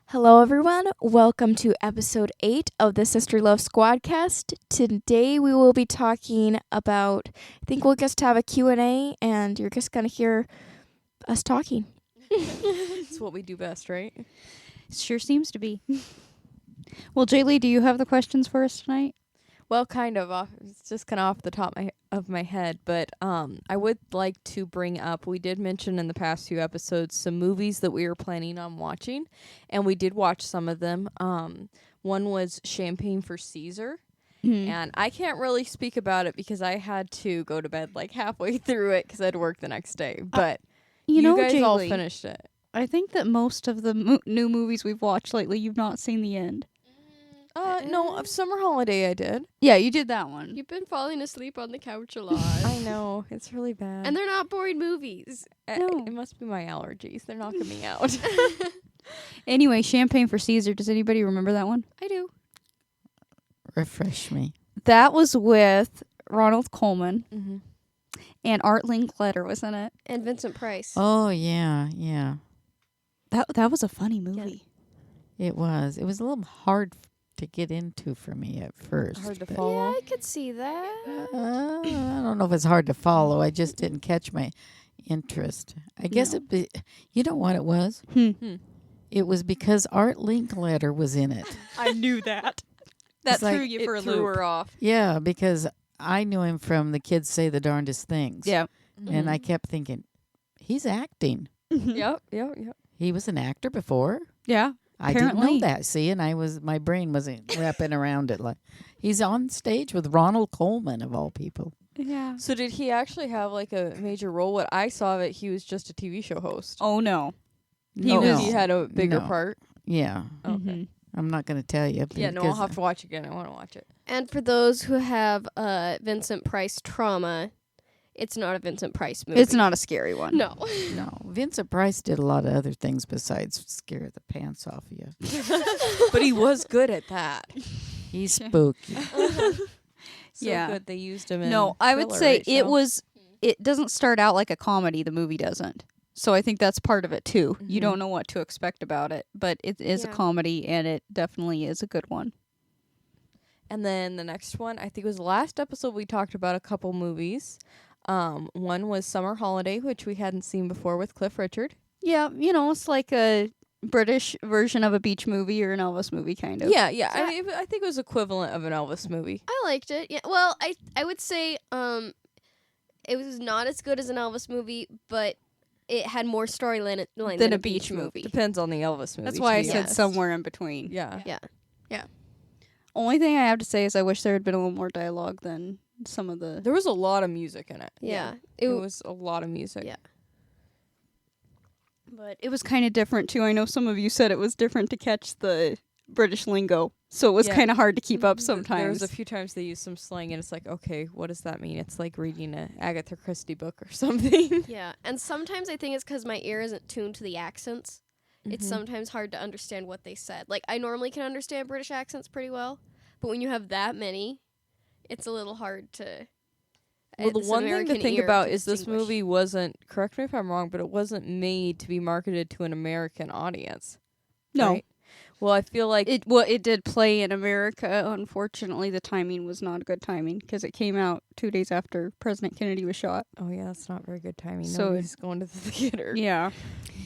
Hello, everyone. Welcome to episode 8 of the Sister Luv Squadcast. Today we will be talking about, I think we'll just have a Q&A, and you're just going to hear us talking. It's what we do best, right? Sure seems to be. Well, Jaylee, do you have the questions for us tonight? Well, kind of off. It's just kind of off the top of my head, but I would like to bring up. We did mention in the past few episodes some movies that we were planning on watching, and we did watch some of them. One was Champagne for Caesar, and I can't really speak about it because I had to go to bed like halfway through it because I had to work the next day. But you guys all Jaylee, finished it. I think that most of the new movies we've watched lately, you've not seen the end. No, of Summer Holiday I did. Yeah, you did that one. You've been falling asleep on the couch a lot. I know it's really bad, And they're not boring movies. No. It must be my allergies. They're knocking me out. Anyway, Champagne for Caesar. Does anybody remember that one? I do. Refresh me. That was with Ronald Coleman Mm-hmm. and Art Linkletter was in it. And Vincent Price. Oh, yeah. That was a funny movie. It was. It was a little hard to get into for me at first. Hard to but, follow. I could see that. I don't know if it's hard to follow. I just didn't catch my interest. I guess No. you know what it was? It was because Art Linkletter was in it. I knew that. That It's like threw you for a Threw loop. her off. Yeah, because I knew him from The Kids Say the Darndest Things. Yeah. And I kept thinking, he's acting. Yep. He was an actor before. Yeah. I didn't Apparently. know that. See, and my brain wasn't wrapping around it. Like he's on stage with Ronald Coleman of all people. Yeah. So did he actually have like a major role? What I saw of it, he was just a TV show host. Oh, no. No. He had a bigger No. part. Yeah, Okay. Mhm. I'm not going to tell you. Yeah, no, I'll because- have to watch again. I want to watch it. And for those who have Vincent Price trauma, it's not a Vincent Price movie. It's not a scary one. No. No, Vincent Price did a lot of other things besides scare the pants off you. But he was good at that. He's spooky. So Yeah. good they used him in No, I would Thriller, say right, it Shel? was. It doesn't start out like a comedy. The movie doesn't. So I think that's part of it too. You Mhm. don't know what to expect about it, but it is a Yeah. comedy, and it definitely is a good one. And then the next one, I think it was the last episode we talked about a couple movies. One was Summer Holiday, which we hadn't seen before with Cliff Richard. Yeah, it's like a British version of a beach movie or an Elvis movie, kind of. Yeah. I mean, I think it was equivalent of an Elvis movie. I liked it. Yeah. Well, I would say it was not as good as an Elvis movie, but it had more storyline than a beach movie. Depends on the Elvis movie. That's why I too. said Yes. somewhere in between. Yeah. Only thing I have to say is I wish there had been a little more dialogue than some of the. There was a lot of music in it. Yeah. It was a lot of music. Yeah. But it was kind of different too. I know some of you said it was different to catch the British lingo, so it was Yeah. kind of hard to keep up There sometimes. was a few times they used some slang, and it's like, okay, what does that mean? It's like reading a Agatha Christie book or something. Yeah. And sometimes I think it's because my ear isn't tuned to the accents. It's Mhm. sometimes hard to understand what they said. Like, I normally can understand British accents pretty well, but when you have that many, it's a little hard to. Well, the it's an one thing to American think ear about to is this distinguish. movie wasn't, correct me if I'm wrong, but it wasn't made to be marketed to an American audience. No. right? Well, I feel like It did play in America. Unfortunately, the timing was not good timing because it came out 2 days after President Kennedy was shot. oh yeah, that's not very good timing. So Nobody's going to the theater. Yeah.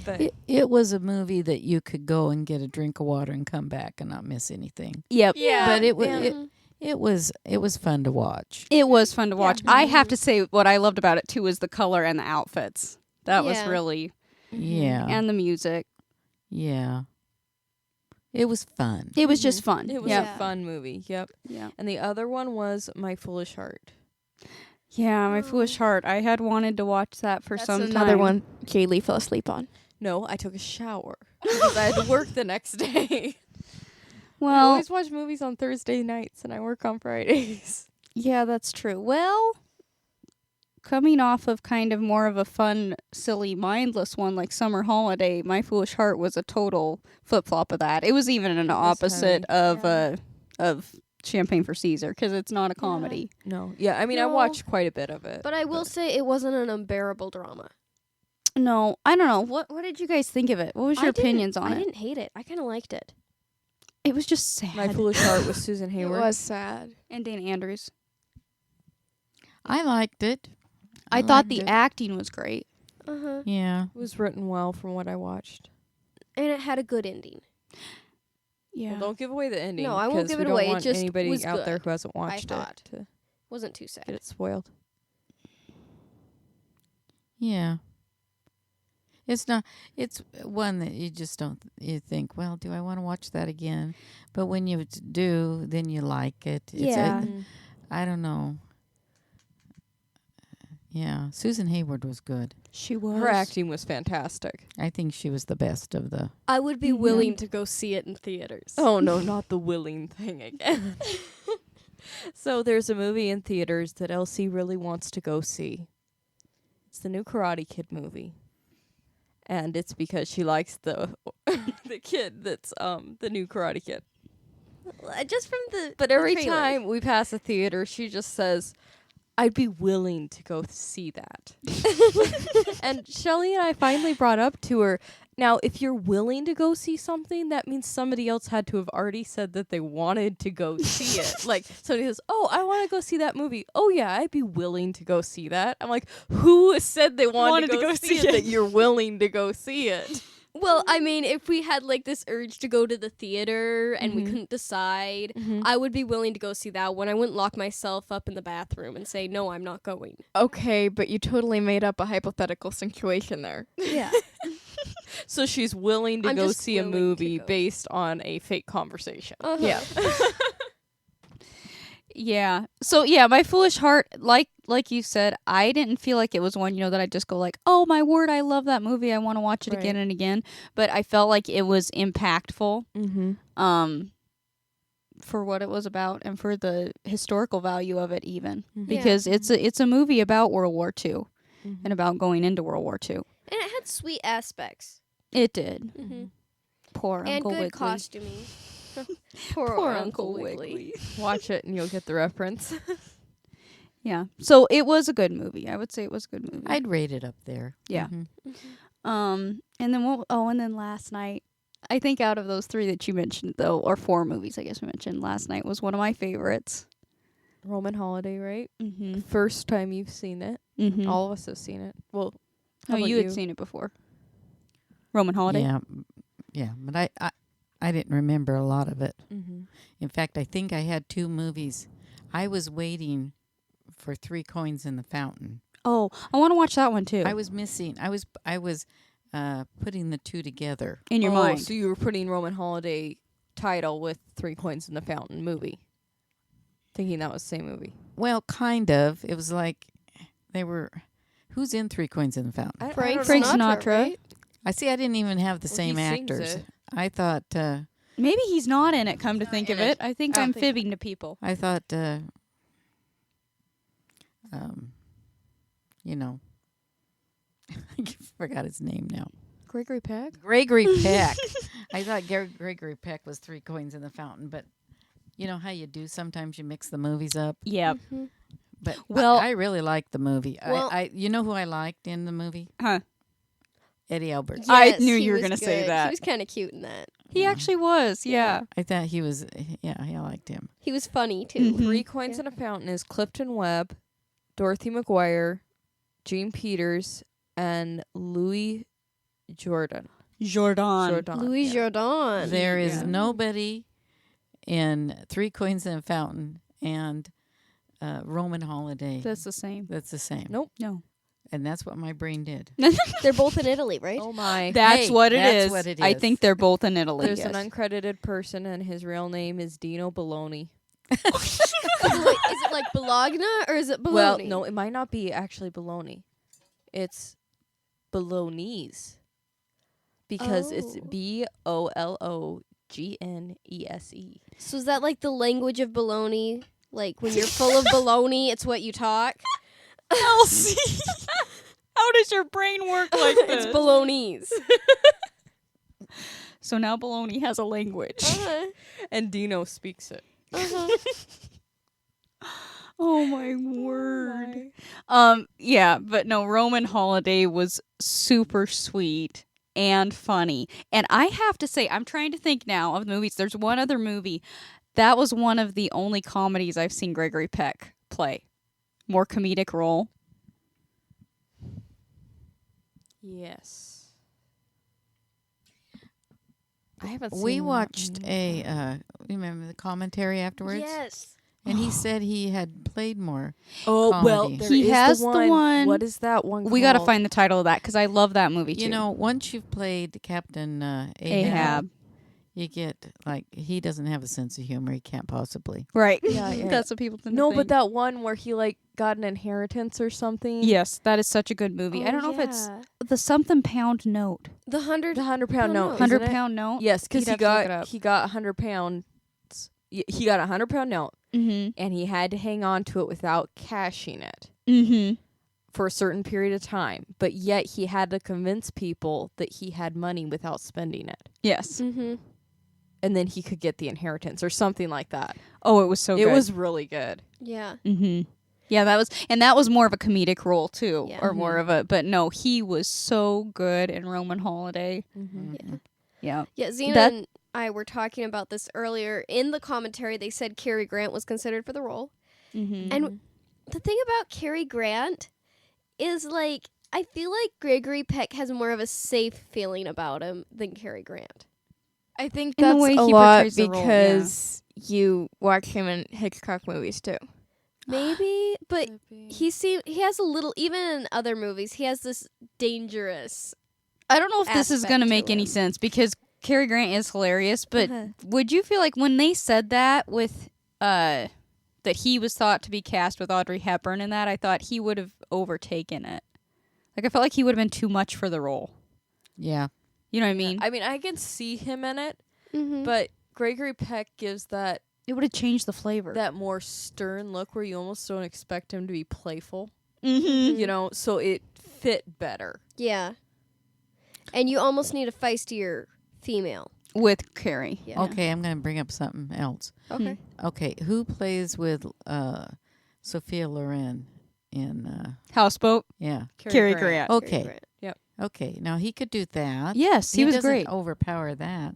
But It was a movie that you could go and get a drink of water and come back and not miss anything. Yep. Yeah. But it was yeah. it was fun to watch. It was fun to Yeah. watch. I have to say what I loved about it too was the color and the outfits. That was Yeah. really Yeah, and the music. yeah. It was fun. It was just fun. it was Yep. Yeah. a fun movie. Yep. Yeah. And the other one was My Foolish Heart. Yeah, My Foolish Heart. I had wanted to watch that for That's some time. Another one Jaylee fell asleep on. No, I took a shower because I had to work the next day. I Well, always watch movies on Thursday nights, and I work on Fridays. yeah, that's true. Well, coming off of kind of more of a fun, silly, mindless one like Summer Holiday, My Foolish Heart was a total flip flop of that. It was even an was opposite heavy. of Champagne for Caesar because it's not a comedy. No, yeah, I mean, I No. watched quite a bit of it. But I will say it wasn't an unbearable drama. No, I don't know. What did you guys think of it? What was your opinions on I it? didn't hate it. I kind of liked it. It was just sad. My Foolish Heart with Susan It Hayward. was sad. And Dana Andrews. I liked it. I thought liked the it. acting was great. Uh-huh. Yeah. It was written well from what I watched. And it had a good ending. Yeah. Well, don't give away the ending. No, I won't 'cause give we it don't away. It want just anybody was out there good, who hasn't watched thought. it to Wasn't too get sad. it spoiled. Yeah. It's not. It's one that you just don't. You think, well, do I want to watch that again? But when you do, then you like it. Yeah. I don't know. Yeah, Susan Hayward was good. She was. Her acting was fantastic. I think she was the best of the. I would be Mhm. willing to go see it in theaters. Oh no, not the willing thing again. So there's a movie in theaters that Elsie really wants to go see. It's the new Karate Kid movie. And it's because she likes the the kid that's the new Karate Kid. Just from the But the every trailer. time we pass a theater, she just says, I'd be willing to go see that. And Shelly and I finally brought up to her, now, if you're willing to go see something, that means somebody else had to have already said that they wanted to go see it. Like, somebody says, oh, I want to go see that movie. Oh, yeah, I'd be willing to go see that. I'm like, who said they wanted to go see it that you're willing to go see it? Well, I mean, if we had like this urge to go to the theater and we couldn't decide, I would be willing to go see that one. I wouldn't lock myself up in the bathroom and say, no, I'm not going. Okay, but you totally made up a hypothetical situation there. Yeah. So she's willing to I'm go just see a willing to movie go. based on a fake conversation. Yeah. Yeah. So yeah, my Foolish Heart, like you said, I didn't feel like it was one, that I just go like, oh my word, I love that movie. I want to watch it again Right. and again. But I felt like it was impactful, for what it was about and for the historical value of it even. Because it's a movie about World War II and about going into World War II. And it had sweet aspects. It did. Mm-hmm. Poor And Uncle good Wiggly. costuming. Poor Uncle Wiggly. Watch it and you'll get the reference. Yeah. So it was a good movie. I would say it was a good movie. I'd rate it up there. Yeah. Mhm. And then last night, I think out of those three that you mentioned though, or four movies I guess we mentioned, last night was one of my favorites. Roman Holiday, right? Mm-hmm. First time you've seen it. Mm-hmm. All of us have seen it. Well, how Oh, about you had seen it before. Roman Holiday? Yeah, but I didn't remember a lot of it. Mm-hmm. In fact, I think I had two movies. I was waiting for 3 Coins in the Fountain. Oh, I want to watch that one too. I was missing. I was putting the two together. in your mind. So you were putting Roman Holiday title with 3 Coins in the Fountain movie. Thinking that was the same movie. Well, kind of. It was like they were. Who's in 3 Coins in the Fountain? Frank Frank Sinatra. right? I see. I didn't even have the Well, same he sings actors. it. I thought. Maybe he's not in it, come to think of in it. it. I think I I'm don't think- fibbing to people. I thought. I forgot his name now. Gregory Peck? Gregory Peck. I thought Gregory Peck was 3 Coins in the Fountain, but you know how you do sometimes you mix the movies up. Yeah. But Well- I really liked the movie. Well- I you know who I liked in the movie? Huh. Eddie Albert. I knew he you were was gonna say good. that. He was kind of cute in that. He actually was. Yeah. I thought he was. Yeah, I liked him. He was funny too. Mhm. 3 Coins in a Fountain is Clifton Webb, Dorothy McGuire, Gene Peters, and Louis Jordan. Jordan. Louis yeah. Jordan. There is Yeah. nobody in 3 Coins in a Fountain and Roman Holiday. That's the same. That's the same. Nope. No. And that's what my brain did. They're both in Italy, right? Oh my. That's Hey, what it that's is. what it I is. think they're both in Italy. There's yes. an uncredited person and his real name is Dino Bologna. Wait, is it like Bologna or is it Well, Bologna? no, it might not be actually Bologna. It's Bolognese. Because it's Oh. Bolognese. So is that like the language of baloney? Like when you're full of baloney, it's what you talk? Elsie. How does your brain work like It's Bolognese. So now Baloney has a language. Uh-huh. And Dino speaks it. Uh-huh. Oh my word. Yeah, but no, Roman Holiday was super sweet and funny. And I have to say, I'm trying to think now of the movies. There's one other movie that was one of the only comedies I've seen Gregory Peck play. More comedic role. Yes. I haven't seen We that watched movie. remember the commentary afterwards? Yes. And he said he had played more. Oh, well, comedy. there He is has the the one- What is that one We got to called? find the title of that because I love that movie too. You know, once you've played Captain Ahab. you get, like, he doesn't have a sense of humor. He can't possibly. Right. Yeah, yeah. That's what people tend to No, think. but that one where he, like, got an inheritance or something. Yes, that is such a good movie. I don't know if it's the something pound note. the 100 The 100-pound note. note. 100 isn't it? pound note? Yes, because You'd have to look it up. he got 100 pounds. He got a 100-pound note, Mm and he had to hang on to it without cashing it hmm. Mm hmm. for a certain period of time. But yet he had to convince people that he had money without spending it, Yes. Mm-hmm. and then he could get the inheritance or something like that. Oh, it was so It good. was really good. Yeah. Mm-hmm. Yeah, that was more of a comedic role too, Yeah. or more of a. But no, he was so good in Roman Holiday. Mm-hmm. Yeah. Yeah. Yeah, Xena That- and I were talking about this earlier. In the commentary, they said Cary Grant was considered for the role. Mm-hmm. And the thing about Cary Grant is, like, I feel like Gregory Peck has more of a safe feeling about him than Cary Grant. I think In the that's way a he lot portrays the role, because you watch him in Hitchcock movies too. Maybe, but he has a little, even in other movies, he has this dangerous. I don't know if this is aspect going to to make any him. sense because Cary Grant is hilarious, but Uh-huh. would you feel like when they said that with that he was thought to be cast with Audrey Hepburn in that, I thought he would have overtaken it. Like I felt like he would have been too much for the role. Yeah. You know what I mean? I mean, I can see him in it, Mm-hmm. but Gregory Peck gives that It would have changed the flavor. more stern look where you almost don't expect him to be playful. Mm-hmm. You know, so it fit better. Yeah. And you almost need a feistier female. With Carrie. Yeah. Okay, I'm going to bring up something else. Okay. Okay, who plays with Sophia Loren in Houseboat. yeah. Cary Grant. Okay. Cary Grant. Okay, now he could do that. Yes, he was doesn't great. overpower that.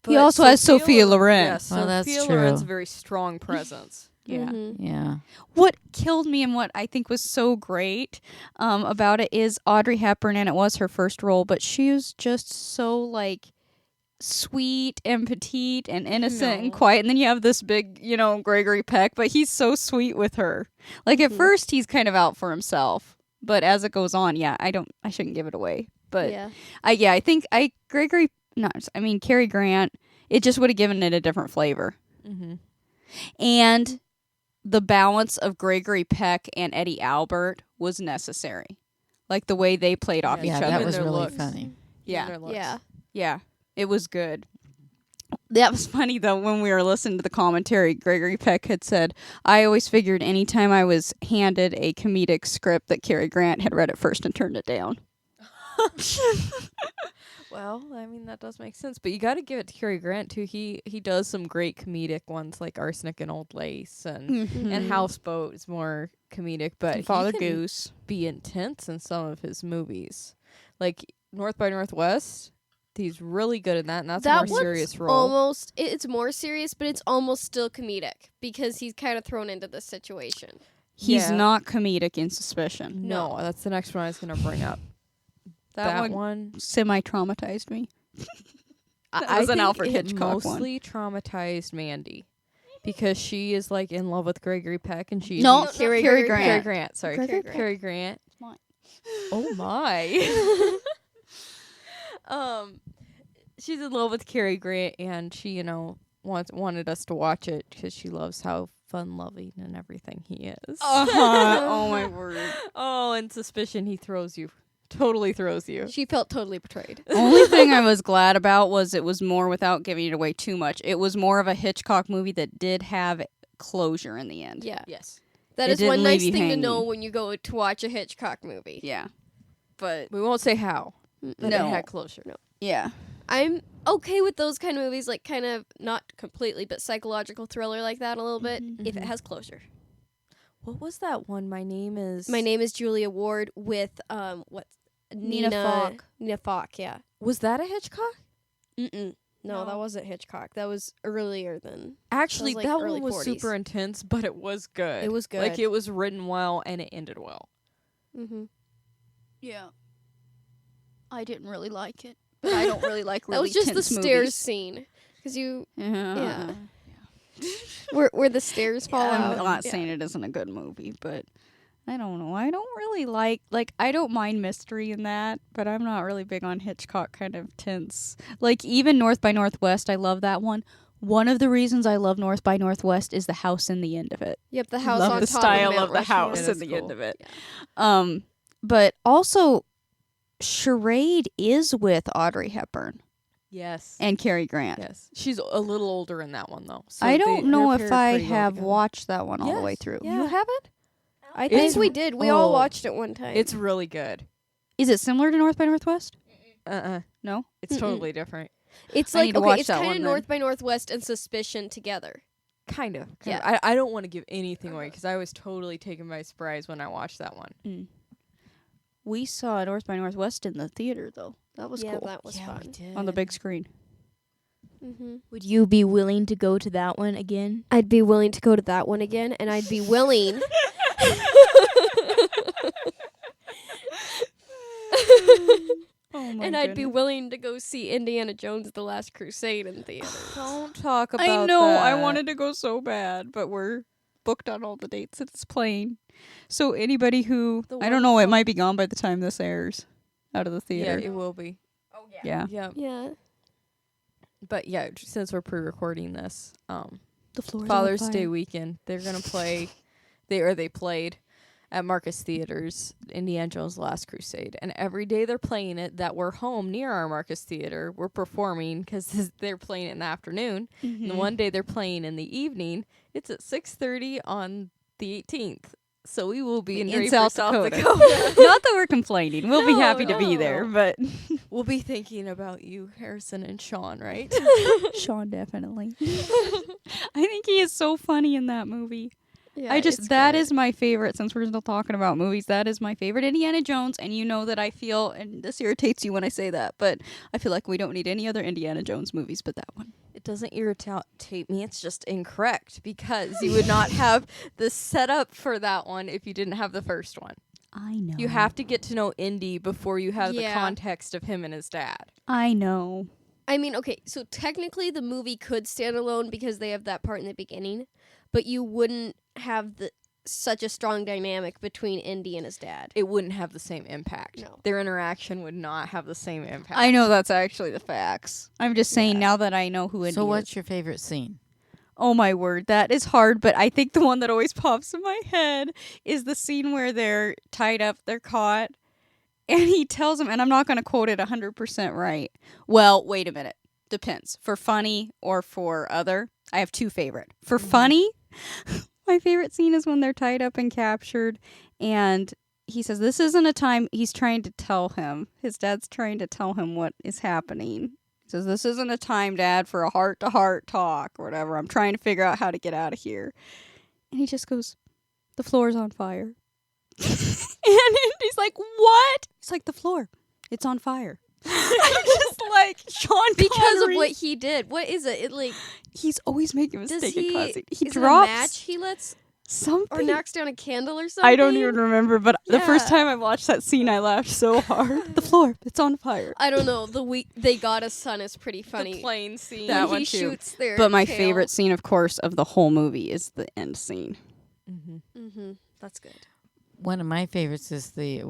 He also has Sophia Loren. Yes, Well, that's Sophia Loren's a true. very strong presence. Yeah. Mhm. Yeah. What killed me and what I think was so great about it is Audrey Hepburn, and it was her first role, but she was just so like sweet and petite and innocent and No. quiet. And then you have this big, Gregory Peck, but he's so sweet with her. Like at first he's kind of out for himself, but as it goes on, I shouldn't give it away. But Yeah. I think Cary Grant, it just would have given it a different flavor. Mm-hmm. And the balance of Gregory Peck and Eddie Albert was necessary. Like the way they played off each Yeah, other. that Even was their really looks. funny. Yeah. Yeah. Yeah. It was good. That was funny though when we were listening to the commentary. Gregory Peck had said, "I always figured anytime I was handed a comedic script that Cary Grant had read it first and turned it down." Well, I mean that does make sense, but you got to give it to Cary Grant too. He does some great comedic ones like Arsenic and Old Lace and Houseboat is more comedic, but And Father he can Goose. be intense in some of his movies, like North by Northwest. He's really good in that, and that's a That more one's serious role. almost, it's more serious, but it's almost still comedic because he's kind of thrown into this situation. He's Yeah. not comedic in Suspicion. No, that's the next one I was gonna bring up. That one one semi-traumatized me. That I was an think Alfred it Hitchcock one. mostly traumatized Mandy because she is like in love with Gregory Peck and she's No, Cary Cary Grant. Cary Grant. Grant. Sorry, Cary Grant. Cary Grant. Mine. Oh my. She's in love with Cary Grant and she, wanted us to watch it because she loves how fun-loving and everything he is. Oh my word. Oh, and Suspicion, he totally throws you. She felt totally betrayed. Only thing I was glad about was it was more, without giving it away too much, it was more of a Hitchcock movie that did have closure in the end. Yeah. Yes. That It is one didn't nice leave you thing to hanging. know when you go to watch a Hitchcock movie. Yeah. But We won't say how. But No. it had closure. No. yeah. I'm okay with those kind of movies, like kind of not completely, but psychological thriller like that a little bit, if it has closure. what was that one? My name is Julia Ward with Nina Falk. Nina Falk, yeah. Was that a Hitchcock? Mm-mm. No, that wasn't Hitchcock. That was earlier than. Actually, like, that early one was 40s. super intense, but it was good. It was good. Like, it was written well, and it ended well. Mm-hmm. Yeah. I didn't really like it. But I don't really like really That was just the tense stairs movies. scene. Because you. Yeah. Where the stairs fall out. I'm not saying it isn't a good movie, but I don't know. I don't really like I don't mind mystery in that, but I'm not really big on Hitchcock kind of tense. Like even North by Northwest, I love that one. One of the reasons I love North by Northwest is the house in the end of it. Yep, the house love on the top style of Mount of the Rushmore. house It in is the cool. end of it. But also Charade is with Audrey Hepburn Yes. and Cary Grant. Yes. She's a little older in that one, though. So I don't know they're if paired I pretty well have together. watched that one all the way Yes, through. yeah. You haven't? I It's- think we did. We all oh. watched it one time. It's really good. Is it similar to North by Northwest? No. It's Mm-mm. totally different. It's I like need to okay, watch it's that kind one of then. North by Northwest and Suspicion together. Kind of. Yeah. I don't want to give anything away because I was totally taken by surprise when I watched that one. We saw North by Northwest in the theater, though. That was Yeah, cool. that was fun. On the big screen. Mm-hmm. Would you be willing to go to that one again? I'd be willing to go to that one again, and I'd be willing. Oh and I'd be willing to go see Indiana Jones: The Last Crusade in theater. Don't talk about I know. I that. wanted to go so bad, but we're booked on all the dates it's playing. So anybody who The I don't know, it might be gone by the time this airs out of the Yeah, theater. it will be. Yeah. Yeah. Yeah. But yeah, since we're pre-recording this, The floor. Father's Day weekend, they're gonna play. They played at Marcus Theaters, Indiana Jones: The Last Crusade, and every day they're playing it that we're home near our Marcus Theater, we're performing because they're playing it in the afternoon. And the one day they're playing in the evening, it's at 6:30 on the 18th. So we will be in Draper, South South Dakota. Dakota. Not that we're complaining. We'll be No, happy to be no. there, but We'll be thinking about you, Harrison and Sean, right? Sean definitely. I think he is so funny in that movie. Yeah, I just it's that good. is my favorite. Since we're still talking about movies, that is my favorite Indiana Jones, and you know that I feel, and this irritates you when I say that, but I feel like we don't need any other Indiana Jones movies but that one. It doesn't irritate me. It's just incorrect because you would not have the setup for that one if you didn't have the first one. I know. You have to get to know Indy before you have the Yeah. context of him and his dad. I know. I mean, okay, so technically the movie could stand alone because they have that part in the beginning, but you wouldn't have such a strong dynamic between Indy and his dad. It wouldn't have the same impact. No. Their interaction would not have the same impact. I know that's actually the facts. I'm just saying Yeah. now that I know who Indy So is. what's your favorite scene? Oh my word, that is hard, but I think the one that always pops in my head is the scene where they're tied up, they're caught, and he tells them, and I'm not going to quote it 100% right. Well, wait a minute. Depends. For funny or for other, I have two favorite. For funny, my favorite scene is when they're tied up and captured, and he says, this isn't a time, he's trying to tell him, his dad's trying to tell him what is happening. He says, this isn't a time, Dad, for a heart-to-heart talk or whatever. I'm trying to figure out how to get out of here. And he just goes, the floor's on fire. And he's like, what? He's like, the floor, it's on fire. I'm just like, Sean Because Connery. of what he did. What is it? It like He's always making a does mistake. he? He is drops it a match he lets something. or knocks down a candle or something? I don't even remember, but the first Yeah. time I watched that scene, I laughed so hard. The floor, it's on fire. I don't know. The week they got a son is pretty funny. The plane scene. That when one he too. shoots their But my tail. favorite scene, of course, of the whole movie is the end scene. Mm-hmm. That's good. One of my favorites is the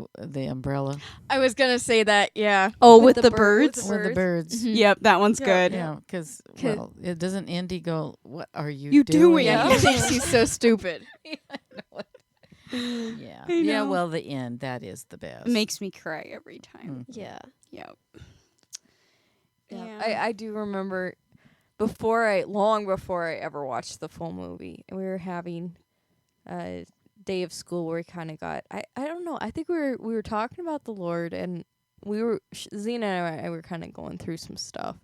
umbrella. I was going to say that, yeah. Oh, With with, the the bird- birds? With the birds. Yep, that one's Yeah. good. Yeah, because Okay. well, it doesn't Indy go, what are you, You doing? Yeah, Yeah. he thinks he's so stupid. Yeah. I Yeah, know. well, the end, that is the best. It makes me cry every time. Yeah. Yep. Yeah. I do remember long before I ever watched the full movie, we were having a day of school where we kind of got, I don't know, I think we were talking about the Lord, and we were, Zena and I were kind of going through some stuff,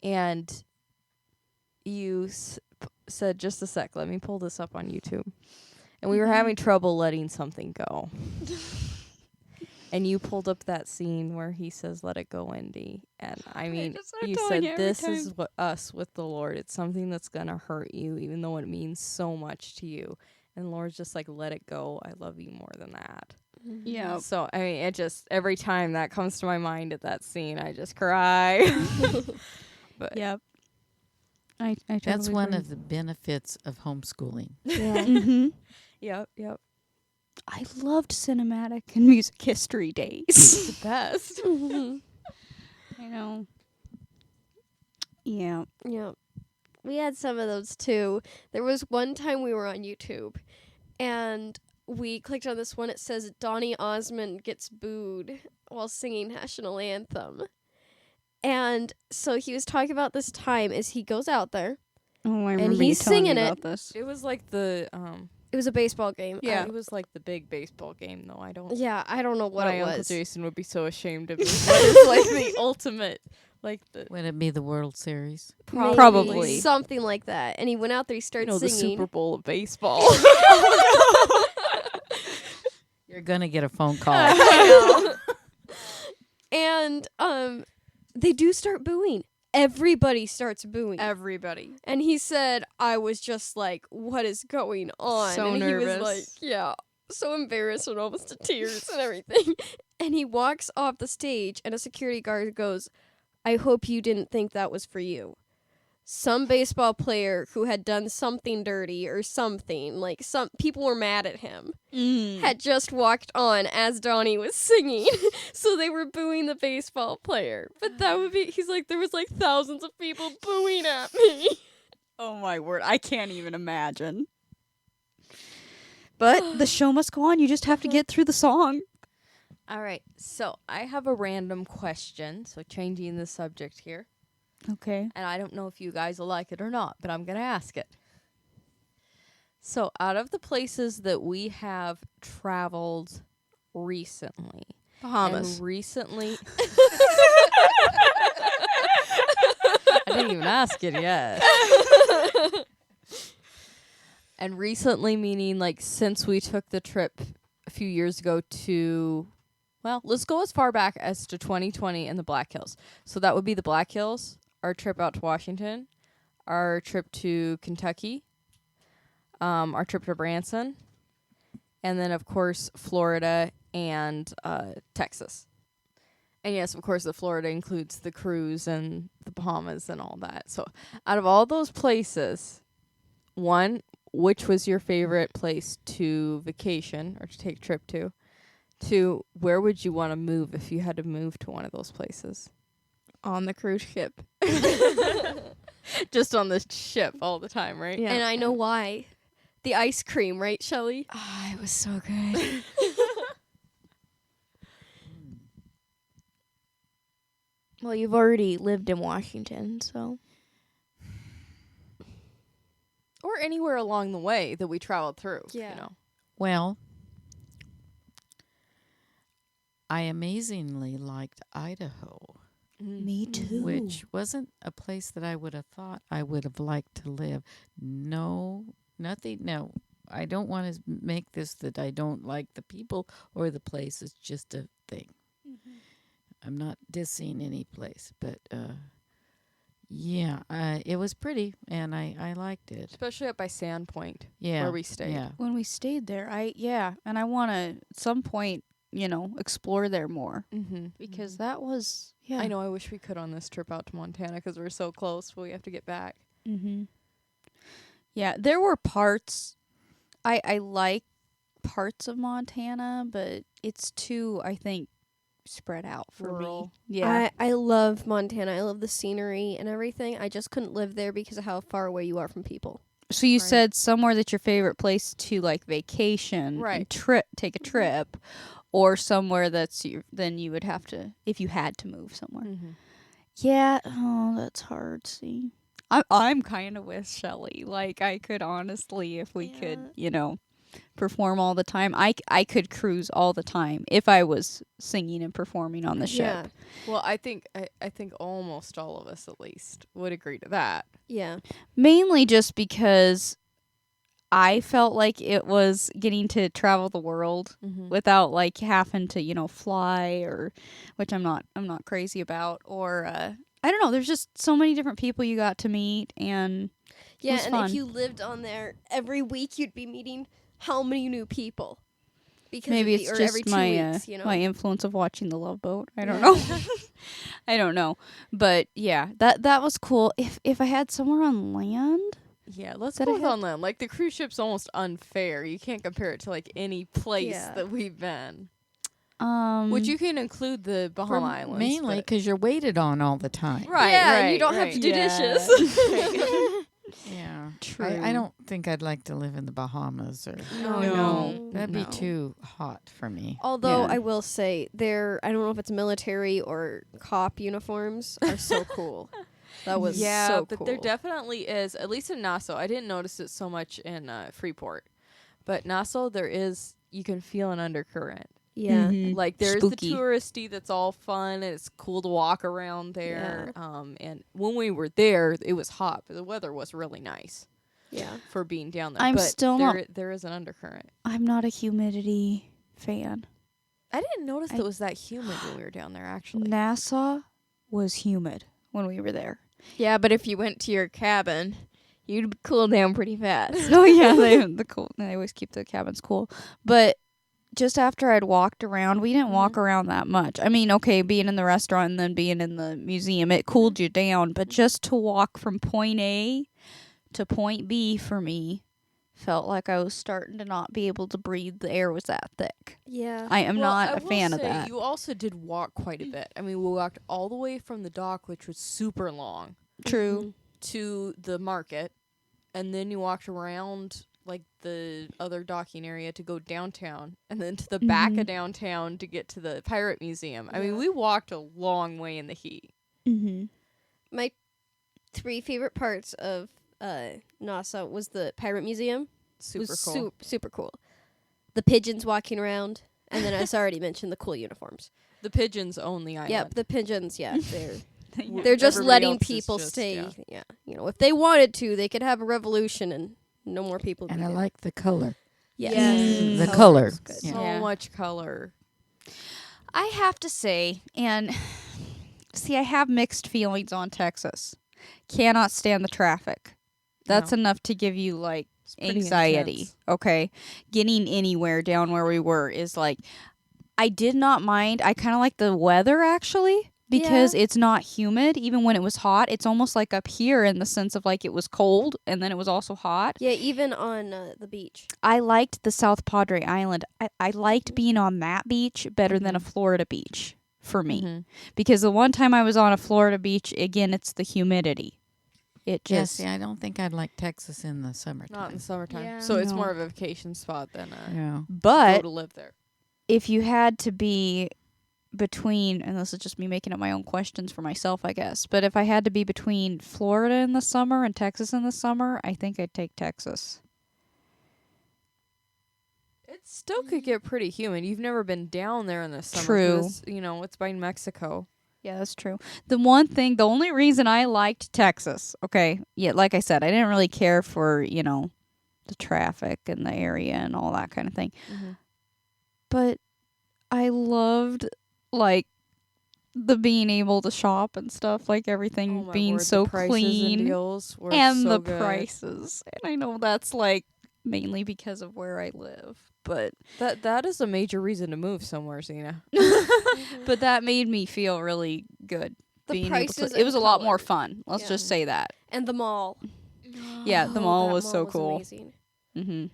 and you said, just a sec, let me pull this up on YouTube. and we were having trouble letting something go. And you pulled up that scene where he says, "Let it go, Wendy." And I mean, you said, "This is what us with the Lord. It's something that's gonna hurt you, even though it means so much to you." And Lord's just like, "Let it go. I love you more than that." Yeah. So I mean, it just every time that comes to my mind at that scene, I just cry. But Yep. I totally That's one agree. of the benefits of homeschooling. Yeah. Mm-hmm. yep. I loved cinematic and music history days. The best. I know. Yeah. Yeah. We had some of those too. There was one time we were on YouTube and we clicked on this one. It says Donny Osmond gets booed while singing national anthem. And so he was talking about this time as he goes out there. Oh, I And remember he's you telling me singing it. about this. It was like the It was a baseball game. Yeah. it was like the big baseball game though. I don't I don't know what my it Uncle was. Jason would be so ashamed of me. What is like the ultimate like the Would it be the World Series? Maybe Probably. something like that. And he went out there, he started the singing. Super Bowl of baseball. You're gonna get a phone call. And they do start booing. Everybody starts booing. Everybody. And he said, I was just like, what is going on? So and nervous. he was like, yeah, so embarrassed and almost to tears and everything. And he walks off the stage and a security guard goes, I hope you didn't think that was for you. Some baseball player who had done something dirty or something, like some people were mad at him, had just walked on as Donnie was singing. So they were booing the baseball player. But that would be, he's like, there was like thousands of people booing at me. Oh my word. I can't even imagine. But the show must go on. You just have to get through the song. All right. So I have a random question. So changing the subject here. Okay. And I don't know if you guys will like it or not, but I'm going to ask it. So, out of the places that we have traveled recently, Bahamas. and recently, I didn't even ask it yet. And recently, meaning like since we took the trip a few years ago to, well, let's go as far back as to 2020 and the Black Hills. So that would be the Black Hills, our trip out to Washington, our trip to Kentucky, our trip to Branson, and then, of course, Florida and Texas. And, yes, of course, the Florida includes the cruise and the Bahamas and all that. So out of all those places, one, which was your favorite place to vacation or to take a trip to? Two, where would you want to move if you had to move to one of those places? On the cruise ship. Just on this ship all the time, right? Yeah. And I know why. The ice cream, right, Shelly? Oh, it was so good. Well, you've already lived in Washington, so. Or anywhere along the way that we traveled through. Yeah. You know. Well, I amazingly liked Idaho, Me too. which wasn't a place that I would have thought I would have liked to live. No, nothing. No, I don't want to make this that I don't like the people or the place. It's just a thing. I'm not dissing any place, but yeah, it was pretty, and I liked it. Especially up by Sandpoint, Yeah, where we stayed. Yeah, When we stayed there, and I want to at some point, explore there more Mm-hmm. because that was I know. I wish we could on this trip out to Montana because we're so close, but we have to get back. Mm-hmm. Yeah, there were parts I like parts of Montana, but it's too, I think, spread out for Rural. me. Yeah. I love Montana. I love the scenery and everything. I just couldn't live there because of how far away you are from people. So you Right. said somewhere that's your favorite place to like vacation, Right. and take a trip, or somewhere that's then you would have to if you had to move somewhere. Mm-hmm. Yeah, oh, that's hard. See, I'm kind of with Shelly. Like I could honestly, if we could, perform all the time, I could cruise all the time if I was singing and performing on the ship. Yeah. Well, I think almost all of us at least would agree to that. Yeah. Mainly just because I felt like it was getting to travel the world without like having to, fly, or which I'm not crazy about, or I don't know, there's just so many different people you got to meet, and it was and fun. if you lived on there every week, you'd be meeting how many new people? Because Maybe it's or just every 2 my weeks, my influence of watching The Love Boat. I don't know. I don't know, but yeah, that was cool. If I had somewhere on land. Yeah, let's That go I with had- on land. Like, the cruise ship's almost unfair. You can't compare it to, like, any place Yeah. that we've been. Um, Which you can include the Bahama For Islands. mainly but- because you're waited on all the time. Right, Yeah, right, and you don't have to do dishes. Yeah. True. I don't think I'd like to live in the Bahamas, or No. that'd be No. too hot for me. Although Yeah. I will say, I don't know if it's military or cop uniforms are so cool. That was yeah, so but cool. there definitely is, at least in Nassau. I didn't notice it so much in Freeport. But Nassau, you can feel an undercurrent. yeah. Mhm. Like, there's Spooky. the touristy that's all fun, and it's cool to walk around there. And when we were there, it was hot, but the weather was really nice Yeah. for being down there. I'm but still there is an undercurrent. I'm not a humidity fan. I didn't notice that it was that humid when we were down there, actually. Nassau was humid when we were there. Yeah, but if you went to your cabin, you'd cool down pretty fast. Oh yeah, they always keep the cabins cool. But just after I'd walked around, we didn't walk around that much. I mean, okay, being in the restaurant and then being in the museum, it cooled you down. But just to walk from point A to point B for me felt like I was starting to not be able to breathe. The air was that thick. Yeah. I am Well, not I a will fan of say that. You also did walk quite a bit. I mean, we walked all the way from the dock, which was super long, True. to the market, and then you walked around like the other docking area to go downtown, and then to the back of downtown to get to the Pirate Museum. I mean, we walked a long way in the heat. Mm-hmm. My 3 favorite parts of Nassau was the Pirate Museum. Super was cool. super cool. The pigeons walking around, and then as I already mentioned, the cool uniforms. The pigeons own the island. Yep, the pigeons. Yeah, they're W- they're just everybody letting else is people just- stay. yeah. Yeah, if they wanted to, they could have a revolution and no more people. And be I there. like the color. Yes. The Color color. was good. Yeah. So Yeah. much color. I have to say, and see, I have mixed feelings on Texas. Cannot stand the traffic. That's No. enough to give you like It's pretty anxiety. intense. Okay. Getting anywhere down where we were is like, I did not mind. I kind of like the weather actually because it's not humid even when it was hot. It's almost like up here in the sense of like it was cold and then it was also hot. Yeah, even on the beach. I liked the South Padre Island. I liked being on that beach better than a Florida beach for me. Mhm. Because the one time I was on a Florida beach, again, it's the humidity. It Yeah, just see, I don't think I'd like Texas in the Not in summertime. the summertime. Yeah. So it's No. more of a vacation spot than a Yeah. go but to live there. if you had to be between, and this is just me making up my own questions for myself, I guess, but if I had to be between Florida in the summer and Texas in the summer, I think I'd take Texas. It still could get pretty humid. You've never been down there in the summer. True. 'Cause, it's by Mexico. Yeah, that's true. The only reason I liked Texas, okay, yeah, like I said, I didn't really care for, the traffic and the area and all that kind of thing. But I loved, like, the being able to shop and stuff, like everything Oh my being word, so the prices clean. and deals were And so the good. prices. And I know that's, like, mainly because of where I live. But That is a major reason to move somewhere, Zena. but that made me feel really good. The being able prices to, it was a and lot more color. fun. Let's Yeah. just say that. And the mall. Yeah, the Oh, mall that was so cool. Amazing. Mm-hmm.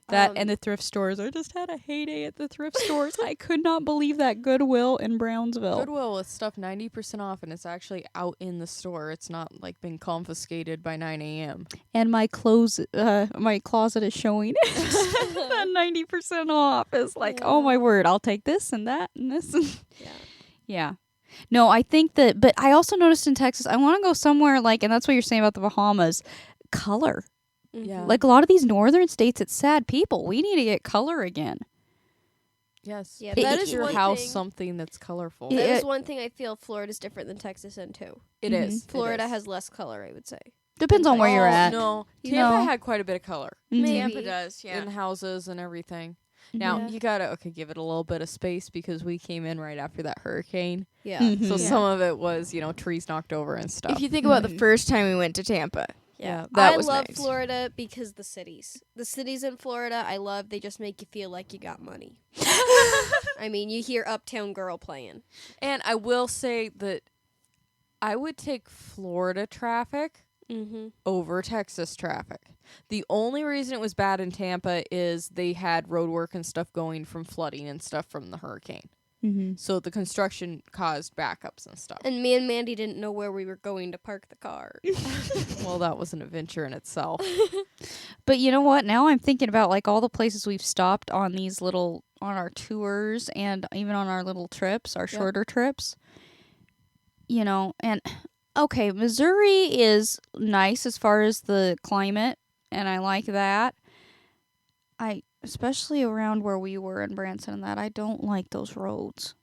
That Um, and the thrift stores. I just had a heyday at the thrift stores. I could not believe that Goodwill in Brownsville. Goodwill with stuff 90% off, and it's actually out in the store. It's not like been confiscated by 9 a.m. And my my closet is showing that 90% off. Is like, oh my word, I'll take this and that and this. And Yeah. yeah. No, I think that, but I also noticed in Texas, I want to go somewhere like, and that's what you're saying about the Bahamas, color. Yeah. Like a lot of these northern states, it's sad people. We need to get color again. Yes. Yeah, Put that is your one house thing. something that's colorful. That Yeah. is one thing I feel Florida's different than Texas in too. It is. It Florida is. has less color, I would say. Depends on where you're at. No, You Tampa know. had quite a bit of color Mhm. Tampa does, yeah. in houses and everything. Now Yeah. you gotta give it a little bit of space because we came in right after that hurricane, Yeah. Mhm. so Yeah. some of it was trees knocked over and stuff. If you think about the Mhm. first time we went to Tampa, Yeah. that I was love nice. Florida because the cities. The cities in Florida, I love. They just make you feel like you got money. I mean, you hear Uptown Girl playing. And I will say that I would take Florida traffic Mm-hmm. over Texas traffic. The only reason it was bad in Tampa is they had road work and stuff going from flooding and stuff from the hurricane. Mhm. So the construction caused backups and stuff. And me and Mandy didn't know where we were going to park the car. Well, that was an adventure in itself. But you know what? Now I'm thinking about like all the places we've stopped on these on our tours and even on our little trips, our shorter trips. And okay, Missouri is nice as far as the climate, and I like that. Especially around where we were in Branson and that, I don't like those roads.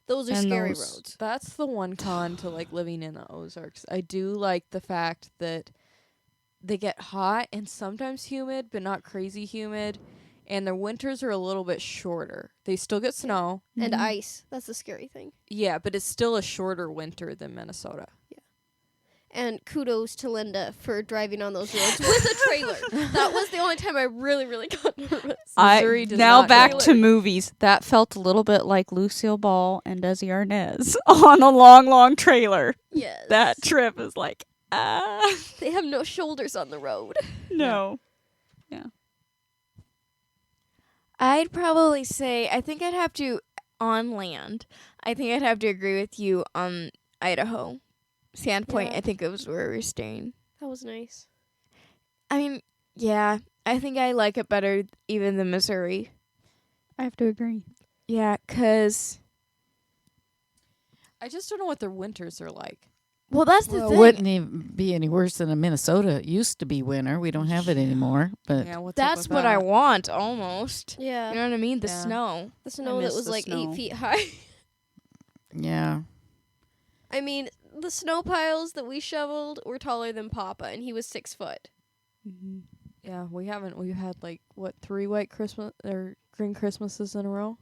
Those are And scary those- roads. That's the one con to living in the Ozarks. I do like the fact that they get hot and sometimes humid, but not crazy humid. And their winters are a little bit shorter. They still get snow. And Mhm. ice. That's the scary thing. Yeah, but it's still a shorter winter than Minnesota. And kudos to Linda for driving on those roads with a trailer. That was the only time I really, really got nervous. Missouri does Now not back do to it. movies. That felt a little bit like Lucille Ball and Desi Arnaz on a long, long trailer. Yes. That trip is like, They have no shoulders on the road. no. I'd probably say I think I'd have to on land. I think I'd have to agree with you on Idaho. Sandpoint, Yeah. I think it was where we were staying. That was nice. I mean, yeah, I think I like it better even than Missouri. I have to agree. Yeah, 'cause I just don't know what their winters are like. well, that's the Well, it thing. wouldn't even be any worse than a Minnesota. It used to be winter. We don't have it anymore. But Yeah, what's That's up with what I that? want almost. Yeah. You know what I mean? The Yeah. snow. The snow that miss was the like snow. 8 feet high. yeah, I mean, the snow piles that we shoveled were taller than Papa, and he was 6 foot. Mm-hmm. Yeah, we haven't. We've had 3 white Christmas or green Christmases in a row.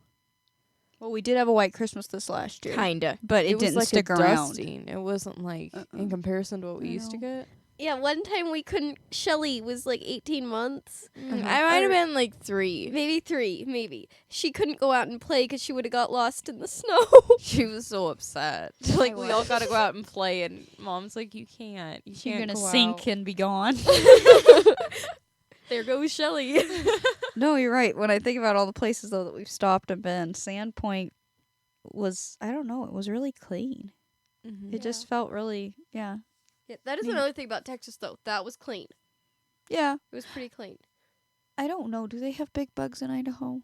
Well, we did have a white Christmas this last year, Kinda. but it, was didn't like stick a around. dusting. It wasn't in comparison to what we I used to know. get. Yeah, one time we couldn't. Shelly was like 18 months. I might have been like 3. Maybe 3, maybe. She couldn't go out and play because she would have got lost in the snow. She was so upset. We all got to go out and play, and Mom's like, "You can't. You You're can't gonna go sink out." and be gone. There goes Shelly. No, you're right. When I think about all the places though that we've stopped and been, Sandpoint was, I don't know, it was really clean. Mhm. It just felt really, Yeah, that is Neat. another thing about Texas, though. That was clean. yeah. It was pretty clean. I don't know. Do they have big bugs in Idaho?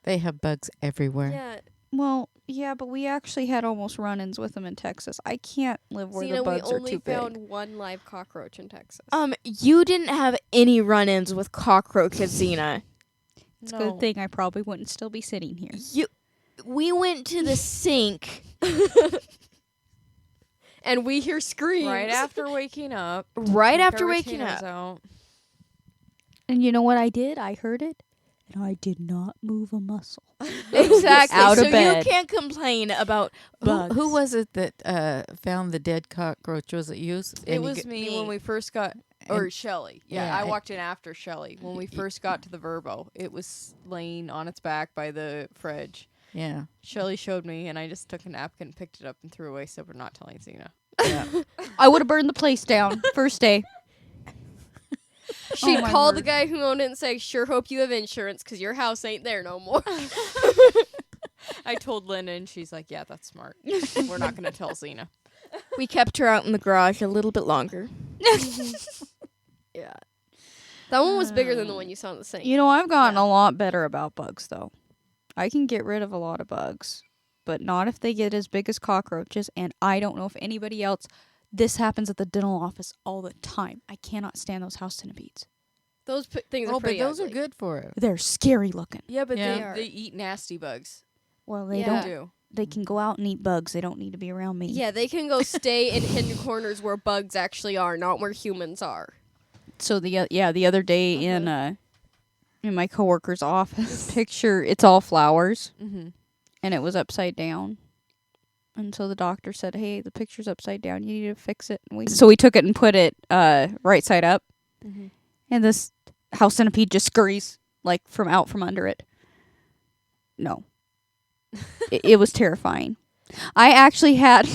they have bugs everywhere. Yeah. Well, yeah, but we actually had almost run-ins with them in Texas. I can't live where Zena, the we bugs are only too found big. one live cockroach in Texas. You didn't have any run-ins with cockroaches, Zena. It's a good thing I probably wouldn't still be sitting here. We went to the sink And we hear screams. Right after waking up. right take after our waking retainers up. out. And you know what I did? I heard it, and I did not move a muscle. Exactly. Out of so bed. you can't complain about bugs. Who was it that found the dead cockroach? Was it you? It was me when we first got, or and- Shelly. Yeah, yeah, I I- walked in after Shelly. When we first got to the Verbo, it was laying on its back by the fridge. Yeah. Shelly showed me, and I just took a napkin, picked it up, and threw away, so we're not telling Zena. Yeah. I would have burned the place down first day. She'd Oh, my call the word. guy who owned it and say, "Sure hope you have insurance because your house ain't there no more." I told Linda, and she's like, "Yeah, that's smart. We're not going to tell Zena." We kept her out in the garage a little bit longer. Yeah. That one was bigger than the one you saw in the sink. You know, I've gotten a lot better about bugs, though. I can get rid of a lot of bugs, but not if they get as big as cockroaches. And I don't know if anybody else. This happens at the dental office all the time. I cannot stand those house centipedes. Those things are Oh, but pretty those ugly. are good for it. They're scary looking. Yeah, but Yeah. they eat nasty bugs. Well, they Yeah. They do. they can go out and eat bugs. They don't need to be around me. Yeah, they can go stay in hidden corners where bugs actually are, not where humans are. So the other day in my coworker's office picture, it's all flowers, Mm-hmm. and it was upside down. And so the doctor said, "Hey, the picture's upside down. You need to fix it." And so we took it and put it right side up, Mm-hmm. and this house centipede just scurries like from under it. No, it was terrifying. I actually had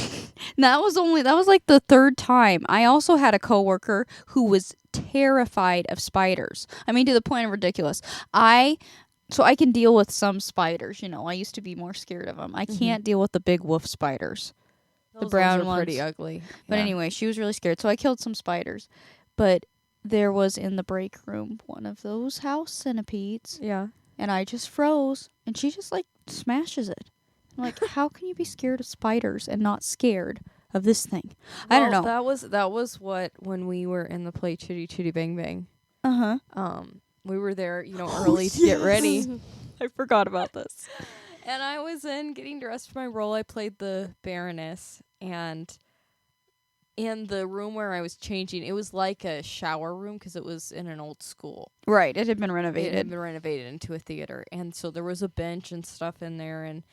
that was like the third time. I also had a coworker who was terrified of spiders. I mean, to the point of ridiculous. So I can deal with some spiders, I used to be more scared of them. I can't deal with the big wolf spiders. The brown ones are pretty ones. ugly. But Yeah. anyway, she was really scared. So I killed some spiders. But there was in the break room one of those house centipedes, Yeah. and I just froze, and she just like smashes it. I'm like, how can you be scared of spiders and not scared of this thing? I don't know. That was what when we were in the play Chitty Chitty Bang Bang. We were there, early to get ready. I forgot about this. And I was in getting dressed for my role. I played the Baroness, and in the room where I was changing, it was like a shower room because it was in an old school. Right, it had been It renovated. had been renovated into a theater, and so there was a bench and stuff in there, and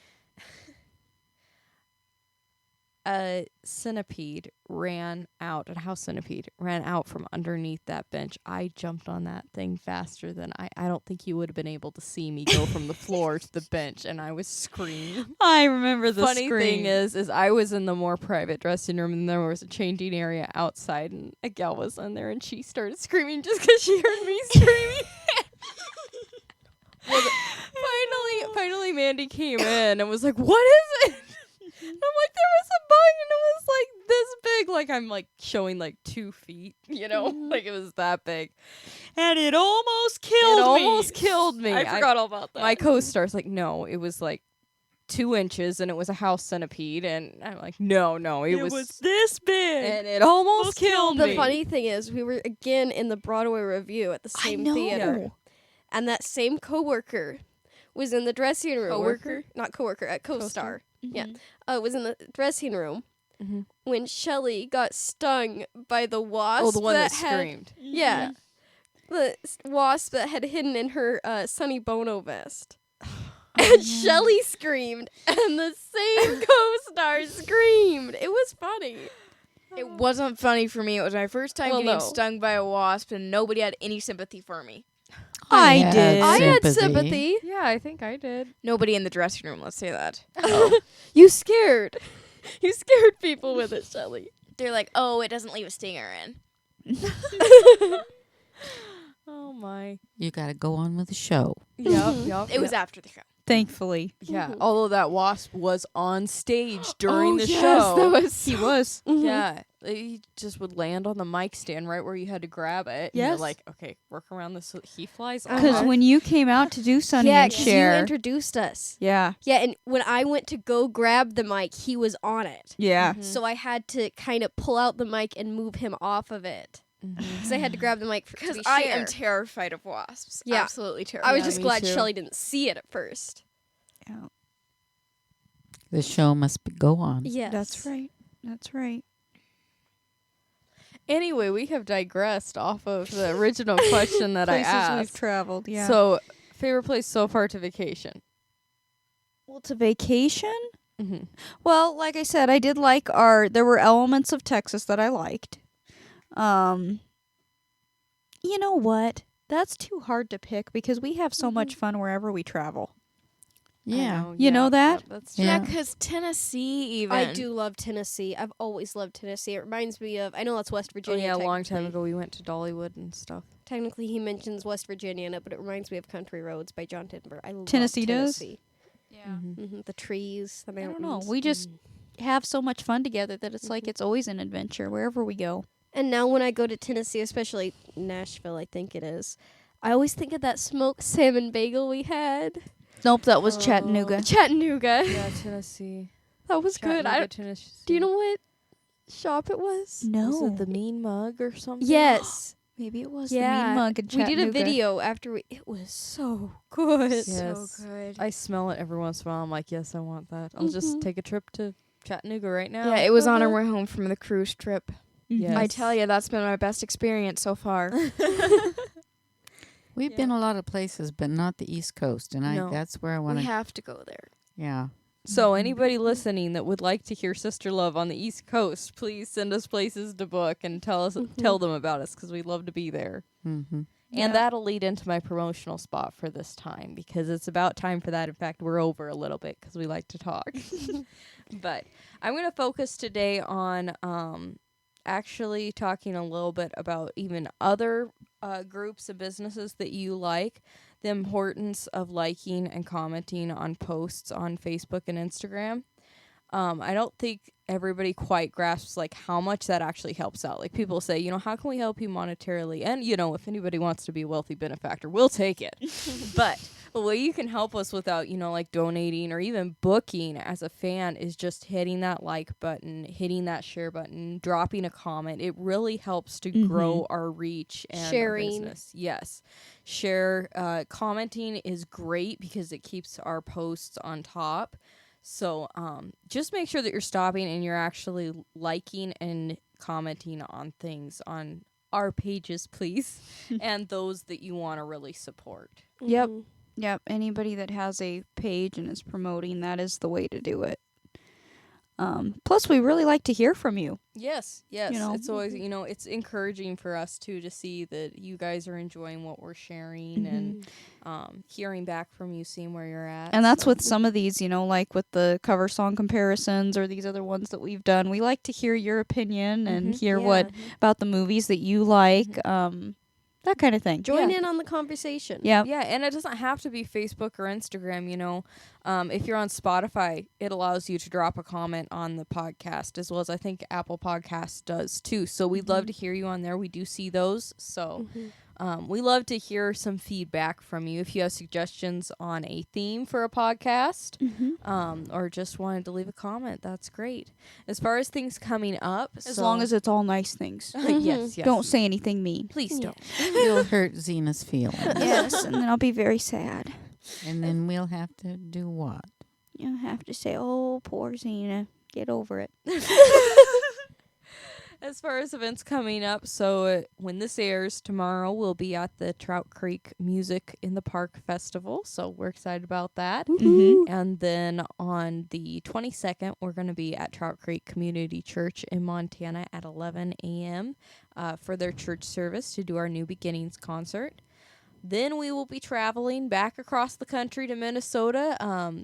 a centipede ran out, a house centipede ran out from underneath that bench. I jumped on that thing faster than I don't think you would have been able to see me go from the floor to the bench, and I was screaming. I remember the Funny thing is I was in the more private dressing room, and there was a changing area outside, and a gal was in there, and she started screaming just because she heard me screaming. Finally, Mandy came in and was like, "What is it?" And I'm like, "There was a bug, and it was like this big, like I'm like showing like 2 feet, like it was that big, and it almost killed me. me. I forgot all about that. My co-star's like, "No, it was like 2 inches, and it was a house centipede," and I'm like, "No, it was this big. and it almost killed The me." funny thing is, we were again in the Broadway review at the same theater, and that same coworker was in the dressing room. Coworker? Not coworker, at co-star. Mm-hmm. Yeah, was in the dressing room Mhm. when Shelley got stung by the wasp. Oh, the one that had, screamed. Yeah, the wasp that had hidden in her Sonny Bono vest. And Shelley screamed, and the same co-star screamed. It was funny. It wasn't funny for me. It was my first time Well, getting no. stung by a wasp, and nobody had any sympathy for me. I had did. I had sympathy. sympathy. Yeah, I think I did. Nobody in the dressing room, let's say that. You scared. You scared people with it, Shelley. They're like, oh, it doesn't leave a stinger in. Oh my. You got to go on with the show. Yep. It was after the show. Thankfully. Yeah. Although that wasp was on stage during Oh, the yes, show. that was He was. Yeah. He just would land on the mic stand right where you had to grab it. And Yes. you're like, okay, work around this so he flies on. Because when you came out to do Sonny Yeah, and because you Cher. introduced us. Yeah. Yeah, and when I went to go grab the mic, he was on it. Yeah. So I had to kind of pull out the mic and move him off of it. Because I had to grab the mic to Because be I Cher. am terrified of wasps. Yeah. Absolutely terrified. I was Yeah, just me glad too. Shelley didn't see it at first. The show must go on. Yes. That's right. That's right. Anyway, we have digressed off of the original question that I Places we've asked. traveled, yeah. So, favorite place so far to vacation? Well, to vacation? Mm-hmm. Well, like I said, I did like there were elements of Texas that I liked. You know what? That's too hard to pick because we have so much fun wherever we travel. Yeah. You know that? That's Yeah, Yeah. because Tennessee even. I do love Tennessee. I've always loved Tennessee. It reminds me of, I know that's West Oh, Virginia. yeah, a long time technically. ago we went to Dollywood and stuff. Technically, he mentions West Virginia in it, but it reminds me of Country Roads by John Denver. I love Tennessee does? Tennessee. Yeah. The trees, the I mountains. don't know. We just have so much fun together that it's like it's always an adventure wherever we go. And now when I go to Tennessee, especially Nashville, I think it is, I always think of that smoked salmon bagel we had. Nope, that was Chattanooga. Chattanooga. Yeah, Tennessee. That was good. Chattanooga, Tennessee. Do you know what shop it was? No. Was it the Mean Mug or something? Yes. Maybe it was Yeah, the Mean Mug in we did a Chattanooga. video after it was so good. Yes. So good. I smell it every once in a while. I'm like, yes, I want that. I'll just take a trip to Chattanooga right now. Yeah, it was on our way home from the cruise trip. Yes. I tell you, that's been my best experience so far. We've been a lot of places, but not the East Coast, and No. that's where I We want to. have to go there. Yeah. So anybody listening that would like to hear Sister Love on the East Coast, please send us places to book and tell them about us because we'd love to be there. Mm-hmm. And that'll lead into my promotional spot for this time because it's about time for that. In fact, we're over a little bit because we like to talk. But I'm going to focus today on actually talking a little bit about even other groups of businesses that you like, the importance of liking and commenting on posts on Facebook and Instagram. I don't think everybody quite grasps like how much that actually helps out. Like people say, how can we help you monetarily? And if anybody wants to be a wealthy benefactor, we'll take it. But the way you can help us without, like donating or even booking as a fan is just hitting that like button, hitting that share button, dropping a comment. It really helps to grow our reach and Sharing. our business. Yes. Share, commenting is great because it keeps our posts on top. So just make sure that you're stopping and you're actually liking and commenting on things on our pages, please, and those that you want to really support. Yep. Mhm. Yep. Anybody that has a page and is promoting, that is the way to do it. Plus, we really like to hear from you. Yes. know. It's always, it's encouraging for us, too, to see that you guys are enjoying what we're sharing and hearing back from you, seeing where you're at. And that's so. with some of these, like with the cover song comparisons or these other ones that we've done. We like to hear your opinion and hear what about the movies that you like, that kind of thing. Join in on the conversation. Yeah. Yeah, and it doesn't have to be Facebook or Instagram, If you're on Spotify, it allows you to drop a comment on the podcast, as well as I think Apple Podcasts does, too. So we'd love to hear you on there. We do see those. So we love to hear some feedback from you. If you have suggestions on a theme for a podcast or just wanted to leave a comment, that's great. As far as things coming up. As long as it's all nice things. yes. Don't say anything mean. Please don't. You'll hurt Zena's feelings. Yes, and then I'll be very sad. And then we'll have to do what? You'll have to say, oh, poor Zena. Get over it. As far as events coming up, so when this airs tomorrow, we'll be at the Trout Creek Music in the Park Festival. So we're excited about that. And then on the 22nd, we're going to be at Trout Creek Community Church in Montana at 11 a.m. For their church service to do our New Beginnings concert. Then we will be traveling back across the country to Minnesota.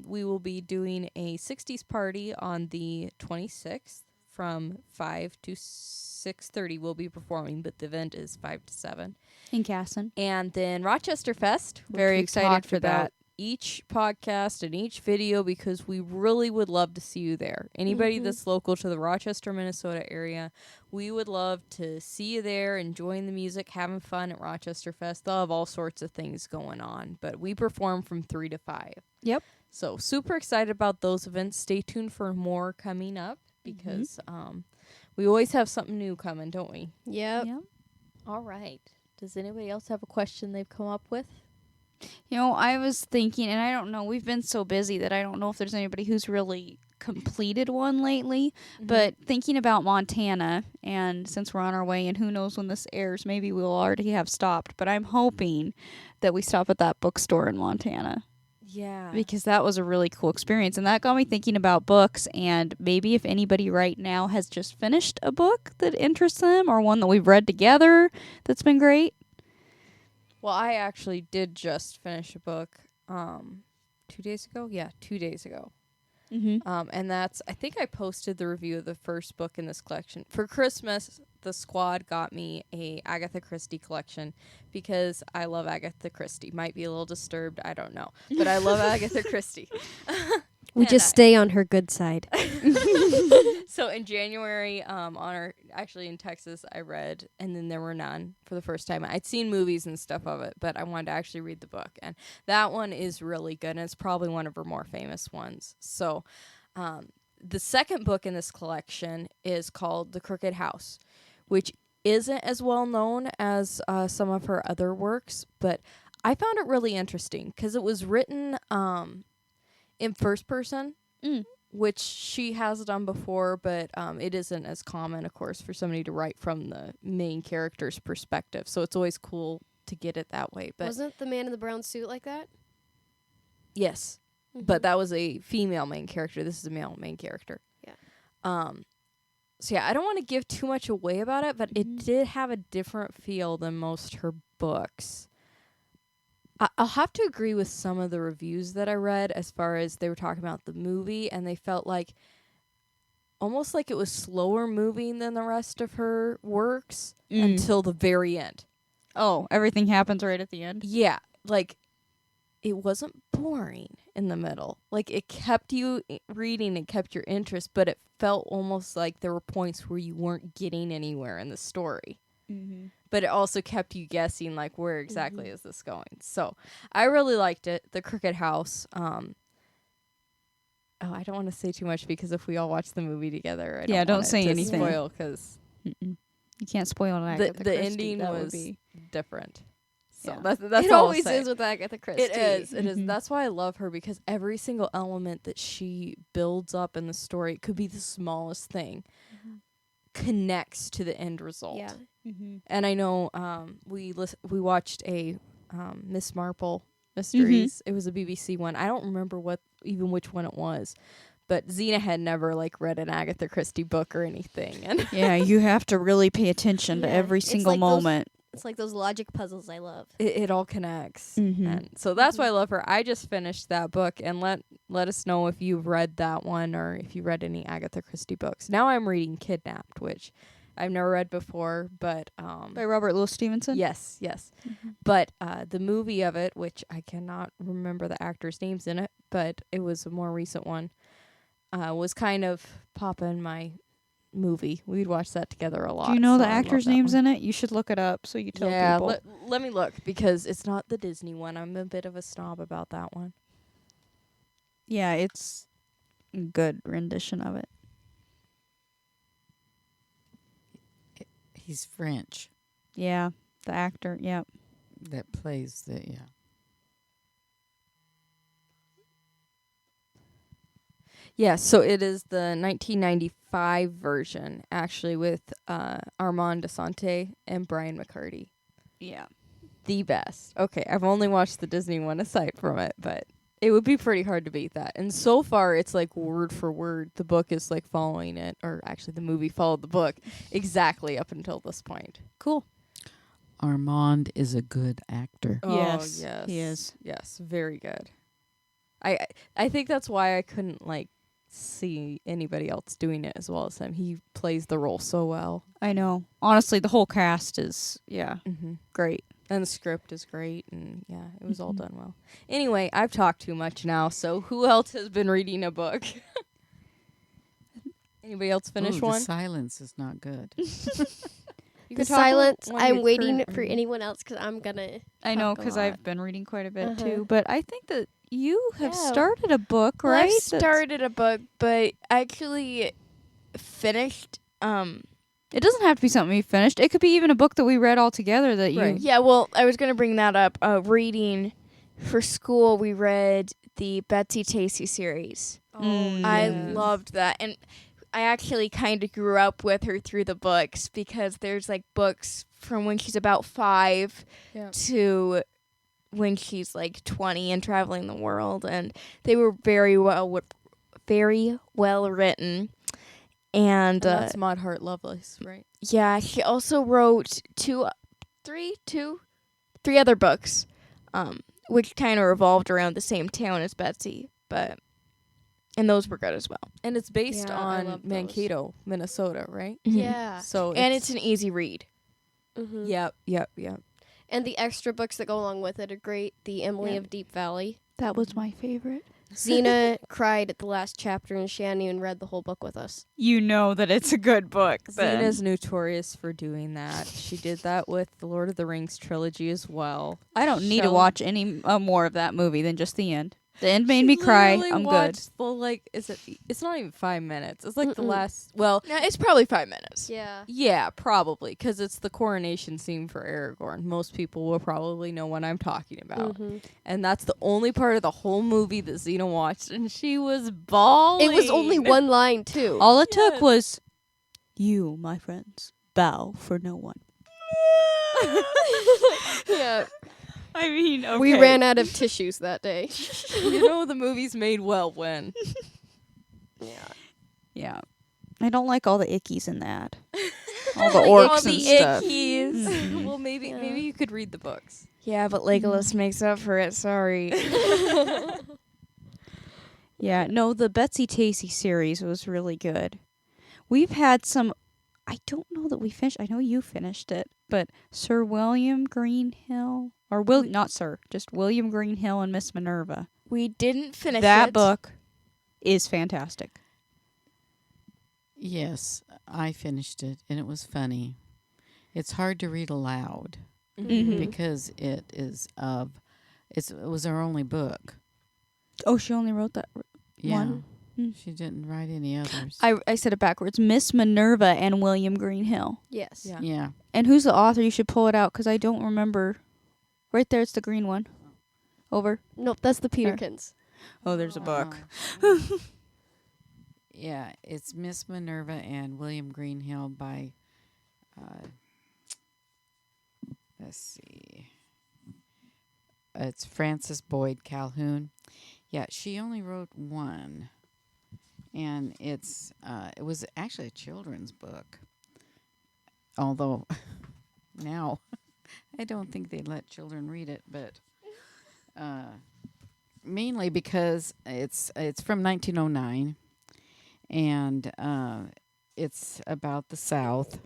We will be doing a 60s party on the 26th. From 5 to 6:30 we'll be performing, but the event is 5 to 7. In Casson. And then Rochester Fest. which Very we excited talked for about that. Each podcast and each video because we really would love to see you there. Anybody that's local to the Rochester, Minnesota area, we would love to see you there, enjoying the music, having fun at Rochester Fest. They'll have all sorts of things going on, but we perform from 3 to 5. Yep. So super excited about those events. Stay tuned for more coming up. Because we always have something new coming, don't we? Yep. All right. Does anybody else have a question they've come up with? I was thinking, and I don't know, we've been so busy that I don't know if there's anybody who's really completed one lately, but thinking about Montana, and since we're on our way, and who knows when this airs, maybe we'll already have stopped, but I'm hoping that we stop at that bookstore in Montana. Yeah. Because that was a really cool experience. And that got me thinking about books. And maybe if anybody right now has just finished a book that interests them or one that we've read together that's been great. Well, I actually did just finish a book 2 days ago. Yeah, 2 days ago. And that's, I think I posted the review of the first book in this collection. For Christmas, the squad got me a Agatha Christie collection because I love Agatha Christie. Might be a little disturbed, I don't know. But I love Agatha Christie. We just stay on her good side. So in January, actually in Texas, I read And Then There Were None for the first time. I'd seen movies and stuff of it, but I wanted to actually read the book. And that one is really good, and it's probably one of her more famous ones. So the second book in this collection is called The Crooked House, which isn't as well known as some of her other works, but I found it really interesting because it was written in first person, which she has done before, but it isn't as common, of course, for somebody to write from the main character's perspective. So it's always cool to get it that way. But Wasn't the man in the brown suit like that? yes, but that was a female main character. This is a male main character. Yeah. So yeah, I don't want to give too much away about it, but it did have a different feel than most her books. I'll have to agree with some of the reviews that I read as far as they were talking about the movie, and they felt like almost like it was slower moving than the rest of her works until the very end. Oh, everything happens right at the end? Yeah, like it wasn't boring in the middle. Like it kept you reading, it kept your interest, but it felt almost like there were points where you weren't getting anywhere in the story. But it also kept you guessing, like, where exactly is this going? So I really liked it. The Crooked House. I don't want to say too much because if we all watch the movie together, don't say anything. Spoil because you can't spoil an Agatha the Christie. ending That would was be different. So Yeah. that's it all I'll always say. is with Agatha Christie. It is. It is. That's why I love her, because every single element that she builds up in the story, it could be the smallest thing, connects to the end result. Yeah. And I know we watched a Miss Marple mysteries. It was a BBC one. I don't remember which one it was, but Xena had never like read an Agatha Christie book or anything. And Yeah, you have to really pay attention to Yeah, every it's single like those- moment. It's like those logic puzzles I love. it all connects. And so that's why I love her. I just finished that book, and let us know if you've read that one or if you read any Agatha Christie books. Now I'm reading Kidnapped, which I've never read before, but By Robert Louis Stevenson? yes. But the movie of it, which I cannot remember the actors' names in it, but it was a more recent one, was kind of popping my movie. We'd watch that together a lot. Do you know so the I love actors' that names one. in it? You should look it up so you tell Yeah, people. let me look, because it's not the Disney one. I'm a bit of a snob about that one. Yeah, it's a good rendition of it. He's French. Yeah, the actor, yeah. That plays the Yeah, so it is the 1995 version, actually, with Armand Desante and Brian McCarty. Yeah. The best. Okay, I've only watched the Disney one aside from it, but it would be pretty hard to beat that. And so far, it's like word for word. The book is like following it, or actually the movie followed the book exactly up until this point. Cool. Armand is a good actor. Yes, Oh, yes. he is. Yes, very good. I think that's why I couldn't like see anybody else doing it as well as him. He plays the role so well. I know. Honestly, the whole cast is, great. And the script is great, and yeah, it was all done well. Anyway, I've talked too much now, so who else has been reading a book? Anybody else finish Ooh, one? The silence is not good. You The can talk about silence. one I'm you're waiting current for reading. anyone else because I'm gonna. I know, talk a because lot. I've been reading quite a bit Uh-huh. too. But I think that you have Yeah. started a book, Well, right? I That's- started a book, but actually finished. It doesn't have to be something you finished. It could be even a book that we read all together that you. Right. Yeah, well, I was gonna bring that up. Reading for school, we read the Betsy Tacy series. I yes. loved that, and I actually kind of grew up with her through the books, because there's like books from when she's about 5 Yeah. to when she's like 20 and traveling the world, and they were very well written. And that's Maud Hart Lovelace, right? yeah, she also wrote three other books, which kind of revolved around the same town as Betsy, and those were good as well. And it's based Yeah, I on love those. Mankato, Minnesota, right? Yeah. So And it's an easy read. Mm-hmm. Yep. And the extra books that go along with it are great. The Emily Yeah. of Deep Valley. That was my favorite. Xena cried at the last chapter, and Shannon even read the whole book with us. You know that it's a good book. then. Xena's notorious for doing that. She did that with the Lord of the Rings trilogy as well. I don't need to Shall- watch any more of that movie than just the end. The end made me cry. literally I'm good. watched the, like, it's not even 5 minutes. It's like the last, well, Yeah, it's probably 5 minutes. Yeah. yeah, probably, because it's the coronation scene for Aragorn. Most people will probably know what I'm talking about. And that's the only part of the whole movie that Xena watched, and she was bawling. It was only one line too. All it took was, "You, my friends, bow for no one." Yeah. I mean, okay. We ran out of tissues that day. You know the movie's made well when. Yeah. Yeah. I don't like all the ickies in that. All the All the orcs All and the stuff. ickies. Well, maybe Yeah. maybe you could read the books. Yeah, but Legolas makes up for it. Sorry. Yeah, no, the Betsy Tacy series was really good. We've had some, I don't know that we finished, I know you finished it, but Sir William Greenhill, or not Sir, just William Greenhill and Miss Minerva. We didn't finish That it. book is fantastic. Yes, I finished it, and it was funny. It's hard to read aloud Mhm. because it was our only book. Oh, she only wrote that. Yeah. One? Mm. She didn't write any others. I said it backwards. Miss Minerva and William Greenhill. Yes. Yeah. yeah. And who's the author? You should pull it out because I don't remember. Right there, it's the green one. Over. Nope, that's the Peterkins. Oh, there's a book. Yeah, it's Miss Minerva and William Greenhill by, let's see, it's Frances Boyd Calhoun. Yeah, she only wrote one, and it was actually a children's book. Although now I don't think they'd let children read it, but mainly because it's from 1909. And it's about the South.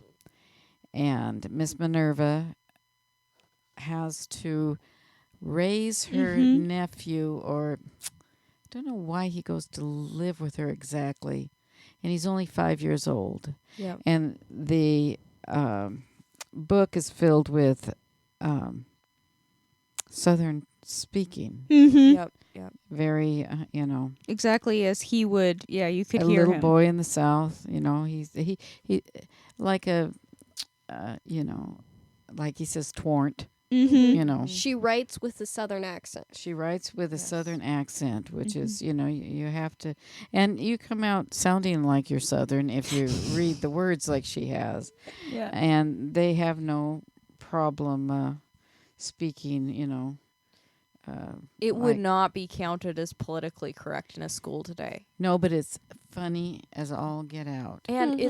And Miss Minerva has to raise her nephew, or I don't know why he goes to live with her exactly. And he's only 5 years old. Yep. And the book is filled with Southern speaking. Mm-hmm. Yep. Yep. Very, Exactly as he would. Yeah, you could a hear little him. boy in the South. He like a, like he says twart. Mm-hmm. She writes with a southern accent. She writes with a Yes. Southern accent, which is you have to, and you come out sounding like you're Southern if you read the words like she has, Yeah. and they have no problem speaking. It would like- not be counted as politically correct in a school today. No, but it's funny as all get out. And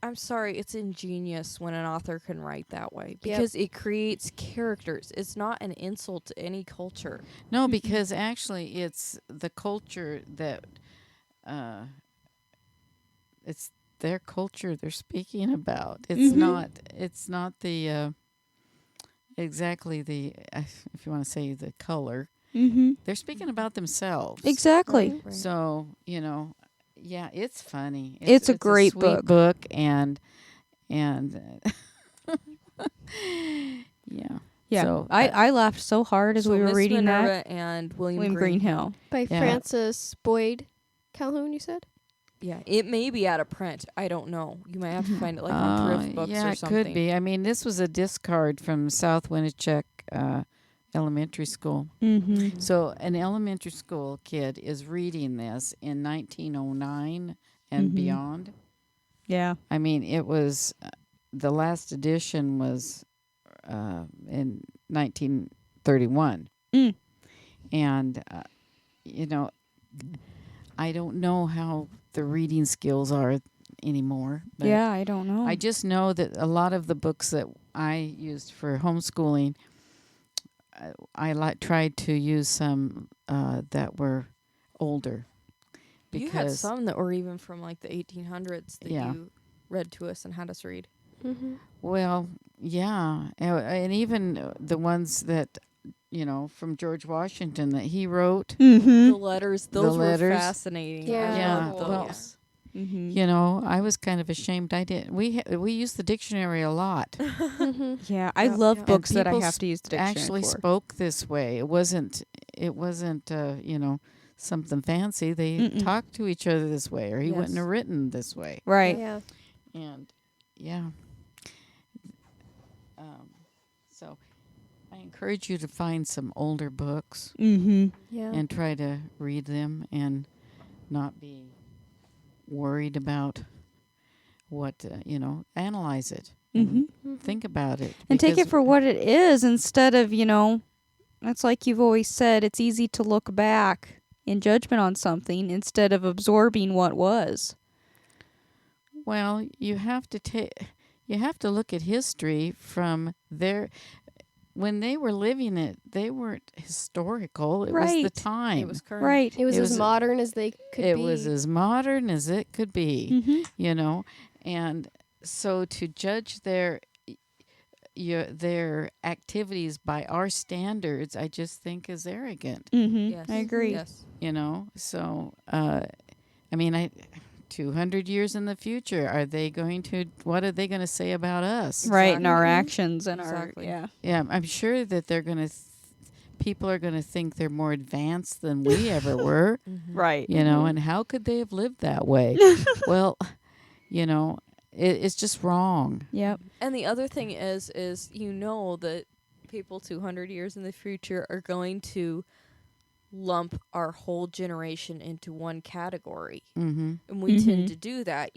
I'm sorry, it's ingenious when an author can write that way Yep. because it creates characters. It's not an insult to any culture. No, because actually it's the culture that it's their culture they're speaking about. It's not the exactly the if you want to say the color. Mm-hmm. They're speaking about themselves. Exactly. Right. So, yeah, it's funny. It's a great sweet book and yeah. Yeah. So, I laughed so hard as So we were Miss reading Minerva and William William Greenhill. Greenhill. By Yeah. Frances Boyd Calhoun, you said? Yeah, it may be out of print. I don't know. You might have to find it like on thrift books yeah, or it something. could be. I mean, this was a discard from South Winnichek Elementary School. Mm-hmm. So an elementary school kid is reading this in 1909 and Mhm. beyond. Yeah. I mean, it was the last edition was in 1931, Mm. and I don't know how the reading skills are anymore. But Yeah, I don't know. I just know that a lot of the books that I used for homeschooling, I tried to use some that were older. You had some that were even from like the 1800s that Yeah. you read to us and had us read. Mm-hmm. Well, yeah, and even the ones that from George Washington that he wrote. Mm-hmm. The letters, those were letters. fascinating. Yeah. I Yeah, loved well, those. Mm-hmm. I was kind of ashamed. I didn't. We used the dictionary a lot. Mm-hmm. Yeah, I Yeah. love Yeah. books And that I people have to use the dictionary Actually for. spoke this way. It wasn't something fancy. They Mm-mm. talk to each other this way, or he Yes. wouldn't have written this way. Right. Yeah. And yeah. So I encourage you to find some older books Mm-hmm. Yeah. and try to read them and not be worried about what, analyze it and think about it. And take it because- for what it is instead of, it's like you've always said, it's easy to look back in judgment on something instead of absorbing what was. Well, you have to look at history from their when they were living it. They weren't historical. It was the Right. time. It was current. Right. It was It as was- modern as they could it be. was as modern as it could be, Mm-hmm. and so to judge their activities by our standards, I just think is arrogant. Mm-hmm. Yes. I agree. Yes. So I mean, 200 years in the future, what are they going to say about us? Right, and our Exactly. actions and Exactly. our Yeah, I'm sure that they're going to people are going to think they're more advanced than we ever were, right. and how could they have lived that way? Well, it's just wrong. Yep. And the other thing is that people 200 years in the future are going to lump our whole generation into one category. Mm-hmm. And we Mhm. tend to do that,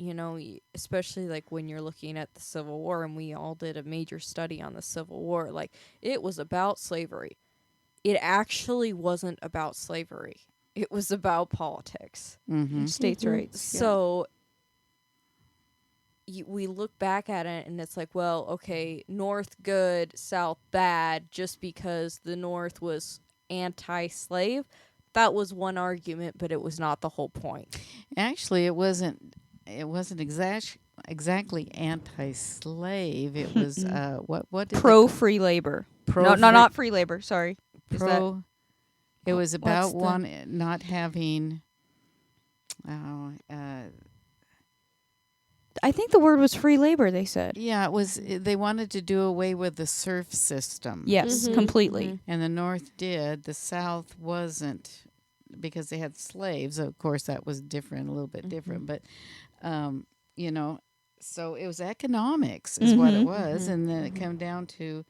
especially like when you're looking at the Civil War, and we all did a major study on the Civil War. Like, it was about slavery. It actually wasn't about slavery. It was about politics. Mm-hmm. States' Mhm. rights. Yeah. So we look back at it and it's like, well, okay, North good, South bad, just because the North was anti-slave. That was one argument, but it was not the whole point. Actually, it wasn't exactly anti-slave. It was what did Pro free labor. Not free labor. Sorry. Is that- pro. It was about what's the- not having. I think the word was free labor. They said. Yeah, it was. They wanted to do away with the serf system. Yes, Mhm. completely. Mhm. And the North did. The South wasn't, because they had slaves. Of course, that was different, a little bit different. But, so it was economics is what it Mhm. was. And then it came down to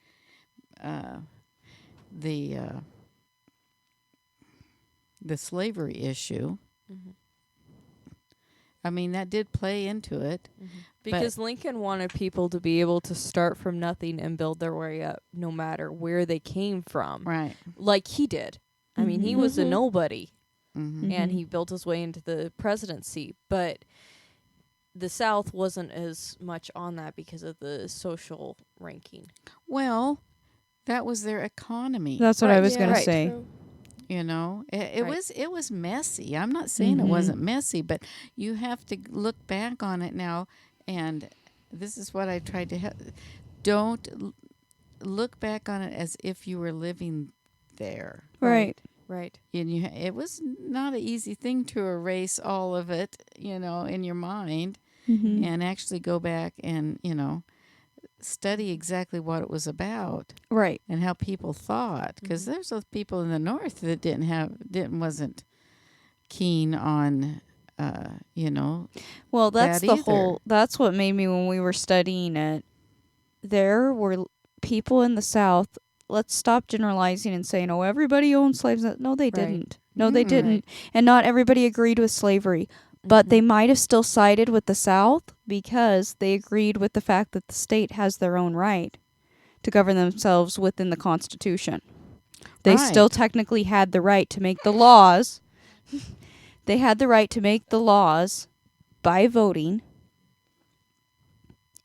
the slavery issue. Mhm. I mean, that did play into it. Because Lincoln wanted people to be able to start from nothing and build their way up, no matter where they came from, Right. like he did. I mean, he was a Mhm. nobody, Mm-hmm. and he built his way into the presidency. But the South wasn't as much on that because of the social ranking. Well, that was their economy. That's what I Right, was yeah, gonna right. say. True. It Right. was messy. I'm not saying it Mhm. wasn't messy, but you have to look back on it now, and this is what I tried to don't look back on it as if you were living there. Right. Right. And it was not an easy thing to erase all of it, in your mind, Mm-hmm. and actually go back and study exactly what it was about Right. and how people thought, because there's those people in the North that wasn't keen on Well, that's that the either. whole. That's what made me when we were studying it. There were people in the South. Let's stop generalizing and saying, "Oh, everybody owned slaves." No, they Right. didn't. No, they Mm. didn't. And not everybody agreed with slavery. But they might have still sided with the South because they agreed with the fact that the state has their own right to govern themselves within the Constitution. They still Right. technically had the right to make the laws. They had the right to make the laws by voting.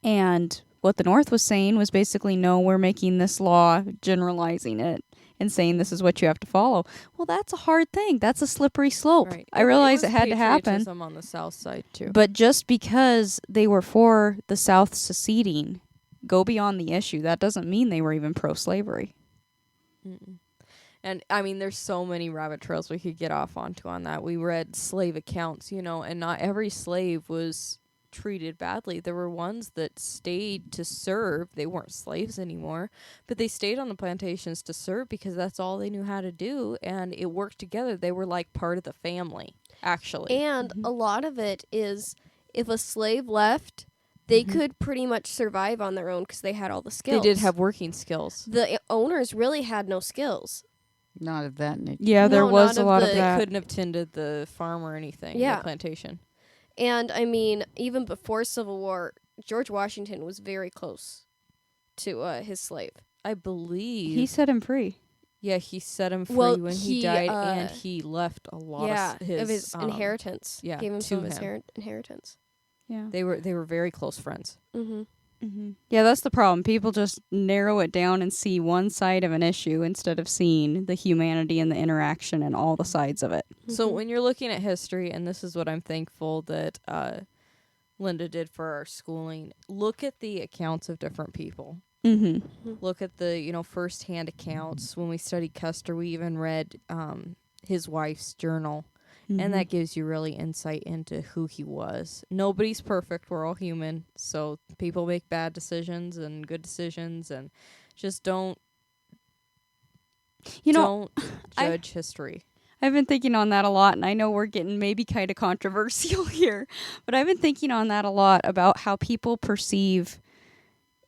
And what the North was saying was basically, no, we're making this law, generalizing it, and saying this is what you have to follow. Well, that's a hard thing. That's a slippery slope. Right. I realize was it had to happen. patriotism on the South side too. But just because they were for the South seceding, go beyond the issue. That doesn't mean they were even pro-slavery. Mm-mm. And I mean, there's so many rabbit trails we could get off onto on that. We read slave accounts, and not every slave was treated badly. There were ones that stayed to serve. They weren't slaves anymore, but they stayed on the plantations to serve because that's all they knew how to do, and it worked together. They were like part of the family, actually. And a lot of it is if a slave left, they could pretty much survive on their own because they had all the skills. They did have working skills. The owners really had no skills. Not of that nature. Yeah, there No, was not a of lot of the- They that. couldn't have tended the farm or anything, Yeah. the plantation. And I mean, even before Civil War, George Washington was very close to his slave. I believe. He set him free. Yeah, he set him free Well, when he he, died, and he left a lot of his inheritance. yeah, Gave him to some of his him. inheritance. Yeah. They were very close friends. Mm-hmm. Yeah, that's the problem. People just narrow it down and see one side of an issue instead of seeing the humanity and the interaction and all the sides of it. So when you're looking at history, and this is what I'm thankful that Linda did for our schooling, look at the accounts of different people. Mm-hmm. Look at the firsthand accounts. When we studied Custer, we even read his wife's journal. And that gives you really insight into who he was. Nobody's perfect. We're all human. So people make bad decisions and good decisions, and just don't judge history. I've been thinking on that a lot, and I know we're getting maybe kind of controversial here, but I've been thinking on that a lot about how people perceive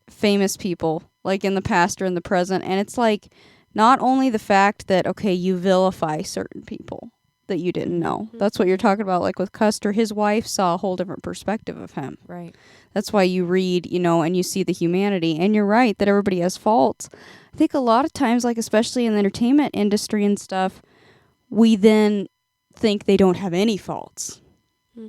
famous people, like in the past or in the present. And it's like not only the fact that, okay, you vilify certain people that you didn't know. That's what you're talking about. Like with Custer, his wife saw a whole different perspective of him. Right. That's why you read, and you see the humanity. And you're right that everybody has faults. I think a lot of times, like especially in the entertainment industry and stuff, we then think they don't have any faults.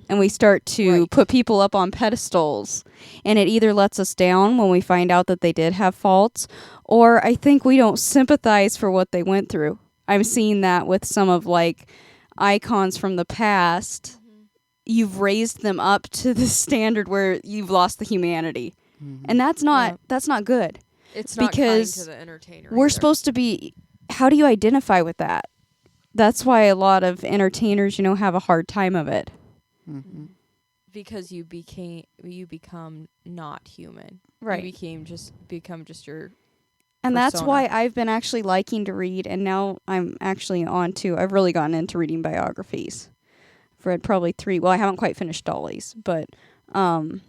And we start to put people up on pedestals. And it either lets us down when we find out that they did have faults, or I think we don't sympathize for what they went through. I'm seeing that with some of like icons from the past. You've raised them up to the standard where you've lost the humanity. And that's not good. It's not because kind to the entertainer. we're either. supposed to be, how do you identify with that? That's why a lot of entertainers, have a hard time of it. Mm-hmm. because you become not human. Right. You become just your And that's persona. why I've been actually liking to read, and now I'm actually I've really gotten into reading biographies. I've read probably 3. Well, I haven't quite finished Dolly's, but I'm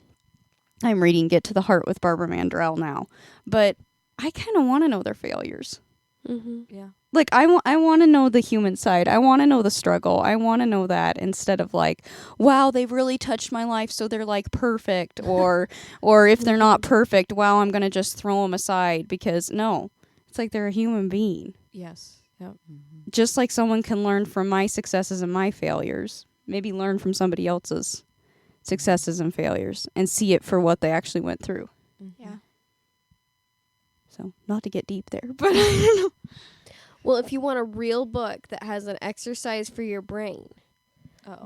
reading Get to the Heart with Barbara Mandrell now. But I kind of want to know their failures. Yeah. Like, I want to know the human side. I want to know the struggle. I want to know that instead of like, wow, they've really touched my life, so they're like perfect. Or if they're not perfect, wow, I'm going to just throw them aside because no. It's like they're a human being. Yes. Yep. Just like someone can learn from my successes and my failures. Maybe learn from somebody else's successes and failures and see it for what they actually went through. Yeah. So, not to get deep there, but I don't know. Well, if you want a real book that has an exercise for your brain,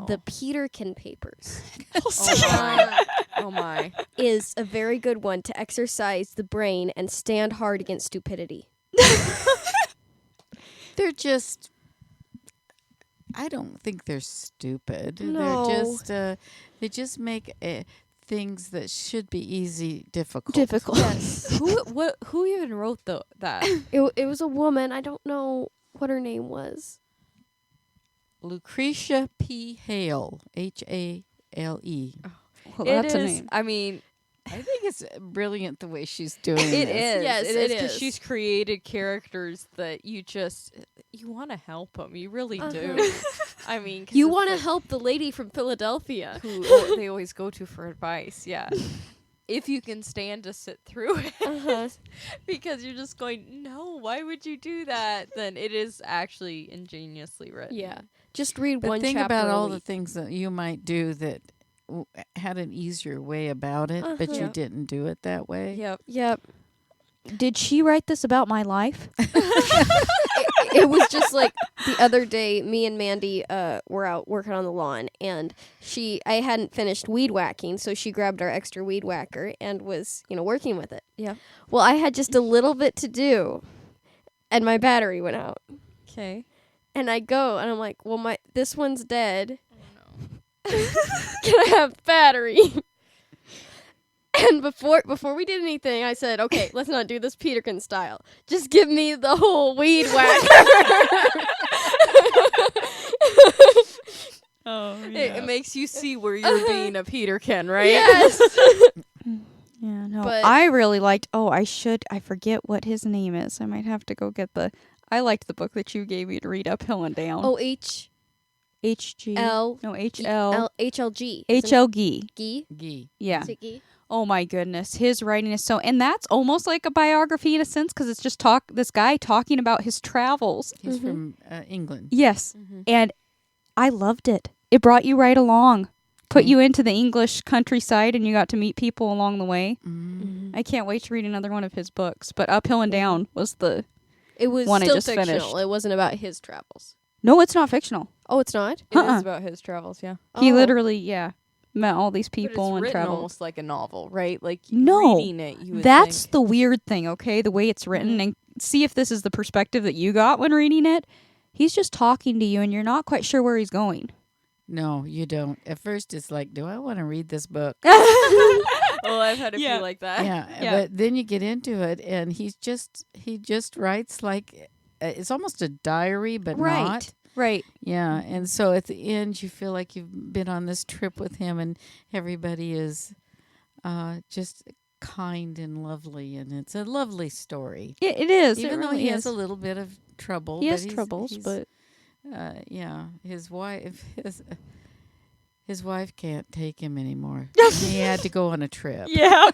The Peterkin Papers Oh my. is a very good one to exercise the brain and stand hard against stupidity. They're just, I don't think they're stupid. No. They just make things that should be easy difficult. Yes. Who even wrote that? It was a woman. I don't know what her name was. Lucretia P. Hale, Hale. Well, It that's a is- name. I mean, I think it's brilliant the way she's doing it this. is. Yes, it it is because is. she's created characters that you want to help them. You really do. I mean, 'cause You it's want to like help the lady from Philadelphia. who they always go to for advice. Yeah. If you can stand to sit through it, because you're just going, no, why would you do that? Then it is actually ingeniously written. Yeah. Just read But one think chapter about a all week. the things that you might do that had an easier way about it, but you Yep. didn't do it that way. Yep. Yep. Did she write this about my life? It was just like the other day, me and Mandy were out working on the lawn, and I hadn't finished weed whacking, so she grabbed our extra weed whacker and was, working with it. Yeah. Well, I had just a little bit to do, and my battery went out. Okay. And I go, and I'm like, well, this one's dead. Can I have the battery? And before we did anything, I said, okay, let's not do this Peterkin style. Just give me the whole weed whacker. Oh, It makes you see where you're being a Peterkin, right? Yes. Yeah, no. But- I really liked I forget what his name is. I might have to go get I liked the book that you gave me to read, Uphill and Down. Oh, HG. L- No, HLG. HLG. Gee? Gee. Yeah. Is it Gee? Oh my goodness, his writing is and that's almost like a biography in a sense because it's just this guy talking about his travels. He's Mhm. from England. Yes, Mm-hmm. and I loved it. It brought you right along, put Mm. you into the English countryside, and you got to meet people along the way. Mm. I can't wait to read another one of his books. But Uphill and Down was the It was one I still just fictional. finished. It wasn't about his travels. no, it's not fictional. Oh, it's not? It Uh-uh. is about his travels, yeah. He Oh. literally, met all these But people it's and written traveled. almost like a novel, right? Like No, reading it, you would That's think. the weird thing, okay? The way it's written, Mhm. and see if this is the perspective that you got when reading it. He's just talking to you, and you're not quite sure where he's going. No, you don't. At first, it's like, do I want to read this book? Well, I've had a Yeah. few like that. Yeah, Yeah. but then you get into it, and he just writes like it's almost a diary, but not. Right. Yeah, and so at the end, you feel like you've been on this trip with him, and everybody is just kind and lovely, and it's a lovely story. It is. Even it though really he is. has a little bit of trouble, He but has he's- troubles, he's, but yeah, his wife his wife can't take him anymore. He had to go on a trip. yeah,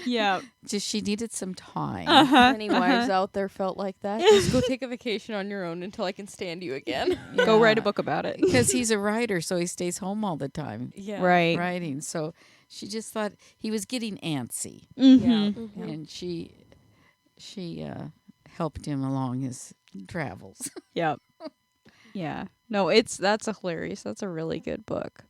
yeah. Just she needed some time. Any wives out there felt like that? Just go take a vacation on your own until I can stand you again. Go write a Yeah. book about it. Because he's a writer, so he stays home all the time Yeah. Right. writing. So she just thought he was getting antsy, Mm-hmm. Yeah. and she helped him along his travels. Yep. Yeah. No, that's a hilarious. That's a really good book.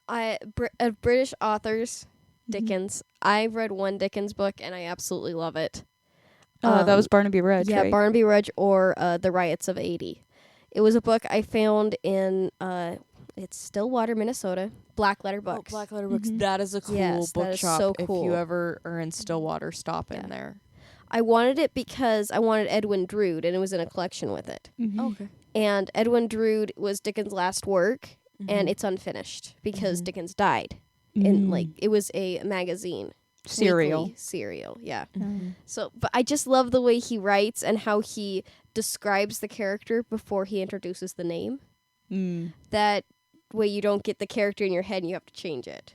Of British authors, Mm-hmm. Dickens. I've read one Dickens book, and I absolutely love it. That was Barnaby Rudge, Yeah, right? Barnaby Rudge or The Riots of '80. It was a book I found in it's Stillwater, Minnesota. Black Letter Oh, Books. Black Letter Books. Mhm. That is a cool Yes, that is bookshop. so If cool. you ever are in Stillwater, stop Yeah. in there. I wanted it because I wanted Edwin Drood, and it was in a collection with it. Mhm. Okay. And Edwin Drood was Dickens' last work, and it's unfinished because Mhm. Dickens died. Mm. And it was a magazine. Cereal. Weekly cereal, yeah. Mm-hmm. So, but I just love the way he writes and how he describes the character before he introduces the name. Mm. That way you don't get the character in your head and you have to change it.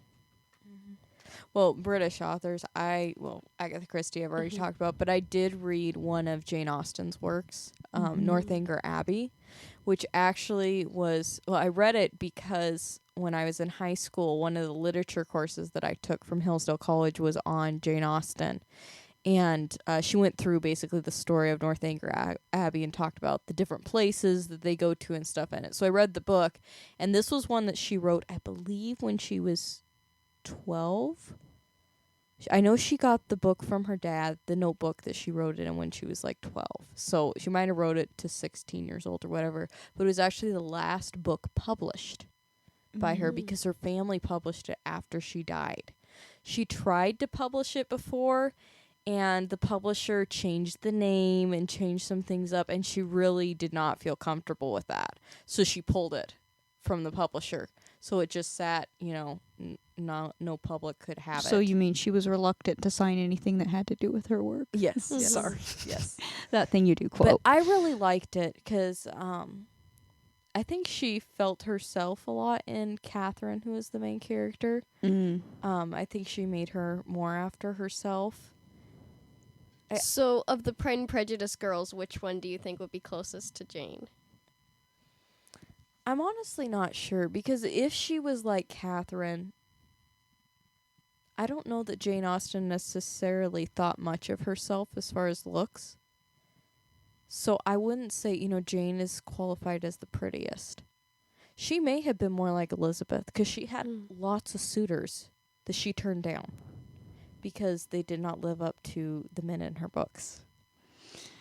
Well, British authors, Agatha Christie I've already talked about, but I did read one of Jane Austen's works, Northanger Abbey, which actually was, I read it because when I was in high school, one of the literature courses that I took from Hillsdale College was on Jane Austen. And she went through basically the story of Northanger Abbey and talked about the different places that they go to and stuff in it. So I read the book, and this was one that she wrote, I believe, when she was 12. I know she got the book from her dad, the notebook that she wrote it in when she was like 12. So she might have wrote it to 16 years old or whatever. But it was actually the last book published by her because her family published it after she died. She tried to publish it before, and the publisher changed the name and changed some things up, and she really did not feel comfortable with that. So she pulled it from the publisher. So it just sat, no public could have it. So you mean she was reluctant to sign anything that had to do with her work? Yes. Mhm. Yes. Sorry. Yes. That thing you do But quote. I really liked it because I think she felt herself a lot in Catherine, who is the main character. I think she made her more after herself. So, of the Pride and Prejudice girls, which one do you think would be closest to Jane? I'm honestly not sure, because if she was like Catherine, I don't know that Jane Austen necessarily thought much of herself as far as looks. So I wouldn't say, Jane is qualified as the prettiest. She may have been more like Elizabeth, because she had lots of suitors that she turned down because they did not live up to the men in her books.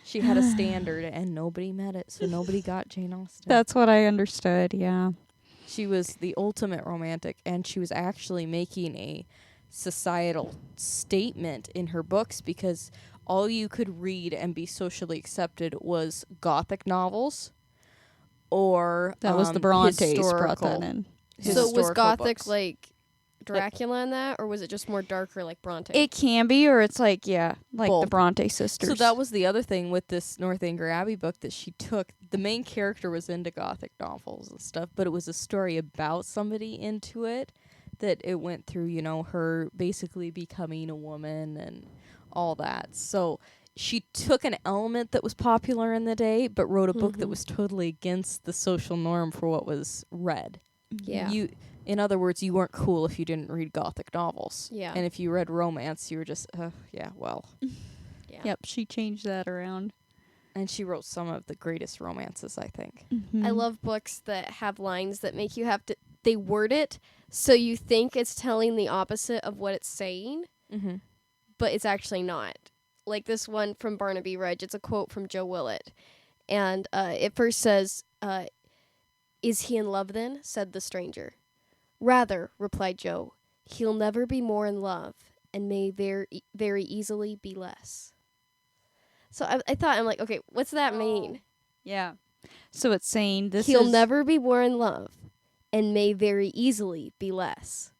She had a standard, and nobody met it, so nobody got Jane Austen. That's what I understood, yeah. She was the ultimate romantic, and she was actually making a societal statement in her books because all you could read and be socially accepted was Gothic novels or That was the Brontes brought historical- that in. So was historical Gothic books. like Dracula in that, or was it just more darker like Bronte? It can be, or it's like like Both. the Bronte sisters. So that was the other thing with this Northanger Abbey book that she took. The main character was into Gothic novels and stuff, but it was a story about somebody into it that it went through, you know, her basically becoming a woman and all that. So she took an element that was popular in the day, but wrote a book that was totally against the social norm for what was read. yeah. In other words, you weren't cool if you didn't read Gothic novels. Yeah. And if you read romance, you were just, yeah, well. Yeah. Yep, she changed that around. And she wrote some of the greatest romances, I think. I love books that have lines that make you have to. They word it so you think it's telling the opposite of what it's saying, Mm-hmm. but it's actually not. Like this one from Barnaby Rudge. It's a quote from Joe Willett, and it first says, "Is he in love then?" said the stranger. "Rather," replied Joe, "he'll never be more in love, and may very easily be less." So I thought, I'm like, okay, what's that mean? Yeah. So it's saying this He'll is never be more in love, and may very easily be less.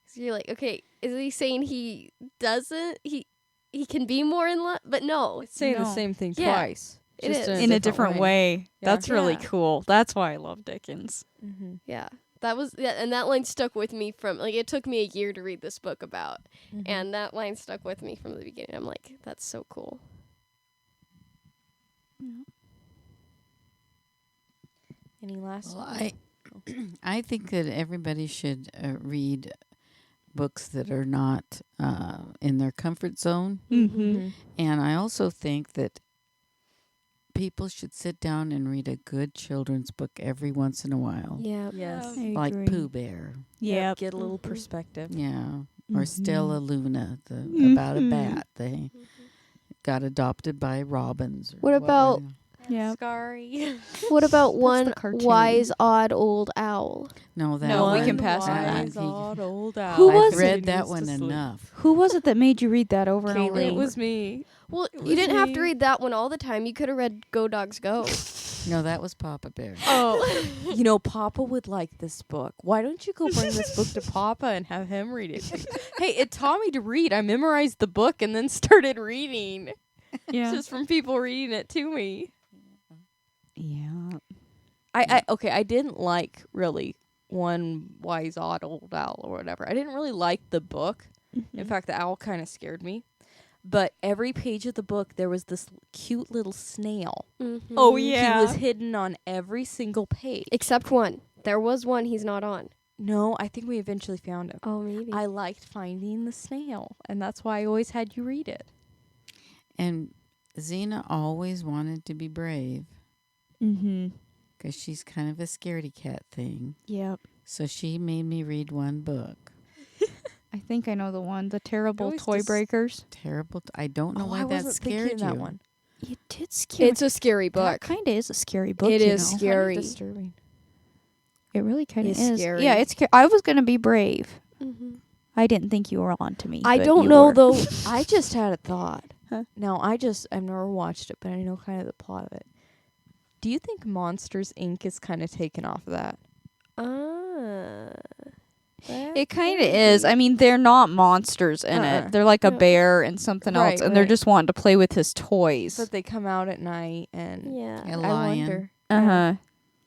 So you're like, okay, is he saying he doesn't? He can be more in love, but no, It's saying the No. same thing Yeah, twice. it just is. in a different way. Yeah. That's really Yeah. cool. That's why I love Dickens. Mm-hmm. yeah. That was and that line stuck with me from like it took me a year to read this book about, and that line stuck with me from the beginning. I'm like, that's so cool. Any last? Well, I think that everybody should read books that are not in their comfort zone. Mm-hmm. And I also think that people should sit down and read a good children's book every once in a while. Yeah. Yes. Like Pooh Bear. Yeah. Get a little perspective. Yeah. Or Stella Luna, Mhm. about a bat. They got adopted by robins. Or What about- were they? Yeah. Scary. What about the one cartoon. wise odd old owl? No, that No, we one- can pass that that. one, Wise he- old old owl. Who I've was read that one enough. Who was it that made you read that over and over? It and was over? me. Well, It you was didn't have to me. read that one all the time. You could have read Go Dogs Go. No, that was Papa Bear. Oh, you know, Papa would like this book. Why don't you go bring this book to Papa and have him read it to you? Hey, it taught me to read. I memorized the book and then started reading. Yeah. Just from people reading it to me. Yeah. I didn't like really One Wise Odd Old Owl or whatever. I didn't really like the book. In fact, the owl kind of scared me. But every page of the book, there was this cute little snail. Mm-hmm. Oh, yeah. He was hidden on every single page. Except one. There was one he's not on. No, I think we eventually found him. Oh, maybe. I liked finding the snail, and that's why I always had you read it. And Xena always wanted to be brave Mm-hmm. because she's kind of a scaredy cat thing. Yep. So she made me read one book. I think I know the one. The Terrible always Toy just- Breakers. Terrible. I don't know Oh, why I that wasn't scared thinking you. that one. It did scare. It's a scary that book. kind of is a scary book. It you is know. scary. Disturbing. It really kind of It's is. scary. Yeah, it's. I was gonna be brave. Mm-hmm. I didn't think you were on to me. I but don't you know were. though. I just had a thought. Huh? Now, I've never watched it, but I know kind of the plot of it. Do you think Monsters, Inc. is kind of taken off of that? It kind of is. I mean, they're not monsters in Uh-uh. it. They're like a No. bear and something Right, else, and they're right. just wanting to play with his toys. But they come out at night, and Yeah. A I lion. wonder. Uh huh.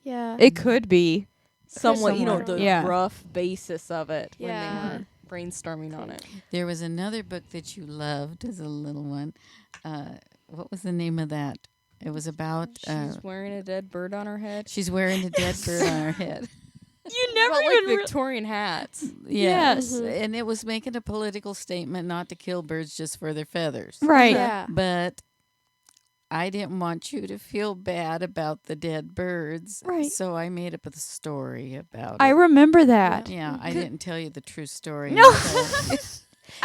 Yeah. It could be. Somewhat, you know, somewhat. the Yeah. rough basis of it Yeah. when they were brainstorming on it. There was another book that you loved as a little one. What was the name of that? It was about. She's wearing a dead bird on her head. She's wearing a dead bird on her head. You About, like Victorian hats. Yes, Mhm. and it was making a political statement not to kill birds just for their feathers. Right. Yeah. But I didn't want you to feel bad about the dead birds. Right. So I made up a story about I it. remember that. Yeah, I didn't tell you the true story. No. until-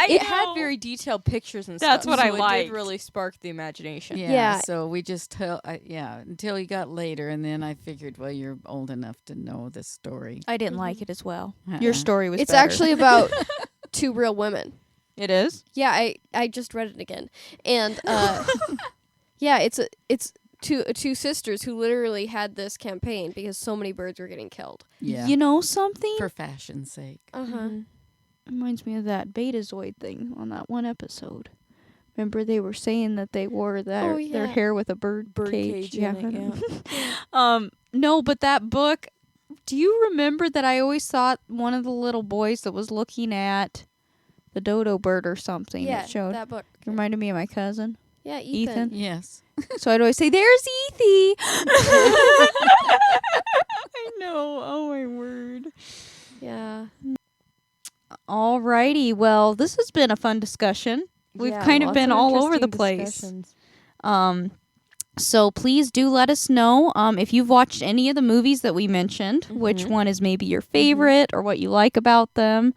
It had very detailed pictures and That's stuff. what I so it liked. did really spark the imagination. Yeah. So we just until he got later, and then I figured, well, you're old enough to know this story. I didn't Mhm. like it as well. Uh-uh. Your story was It's better. actually about two real women. It is? Yeah, I just read it again, and yeah, it's two sisters who literally had this campaign because so many birds were getting killed. Yeah, You know something? for fashion's sake. Reminds me of that Betazoid thing on that one episode. Remember they were saying that they wore their yeah. hair with a bird cage Yeah. in it, No, but that book, do you remember that I always thought one of the little boys that was looking at the dodo bird or something Yeah, that showed that book. reminded me of my cousin? Yeah, Ethan. Yes. So I'd always say, "There's Ethy." I know. Oh my word. Yeah. Alrighty. Well, this has been a fun discussion. We've kind of lots been all over the interesting place. discussions. So please do let us know if you've watched any of the movies that we mentioned, which Mhm. one is maybe your favorite or what you like about them.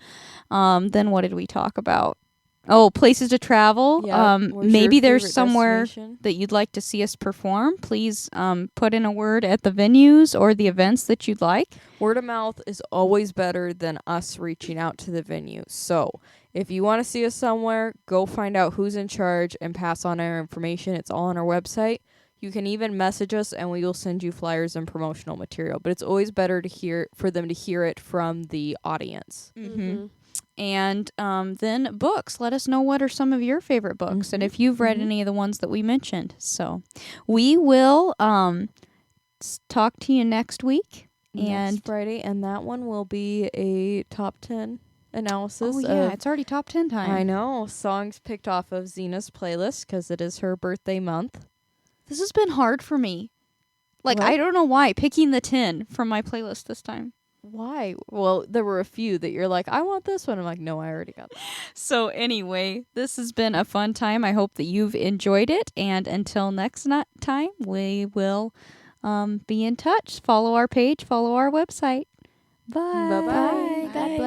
Then what did we talk about? Oh, places to travel. Yeah, where's Maybe your there's favorite somewhere destination? that you'd like to see us perform. Please put in a word at the venues or the events that you'd like. Word of mouth is always better than us reaching out to the venue. So if you want to see us somewhere, go find out who's in charge and pass on our information. It's all on our website. You can even message us and we will send you flyers and promotional material. But it's always better for them to hear it from the audience. Mm-hmm. And then books. Let us know what are some of your favorite books and Mhm. if you've read Mhm. any of the ones that we mentioned. So we will talk to you next week. And Next Friday, and that one will be a top 10 analysis. oh yeah, of, it's already top 10 time. I know, songs picked off of Zena's playlist because it is her birthday month. This has been hard for me. Like What? I don't know why picking the 10 from my playlist this time. Why? Well, there were a few that you're like, I want this one. I'm like, no, I already got that. So anyway, this has been a fun time. I hope that you've enjoyed it. And until next time, we will be in touch. Follow our page. Follow our website. Bye. Bye-bye. God bless.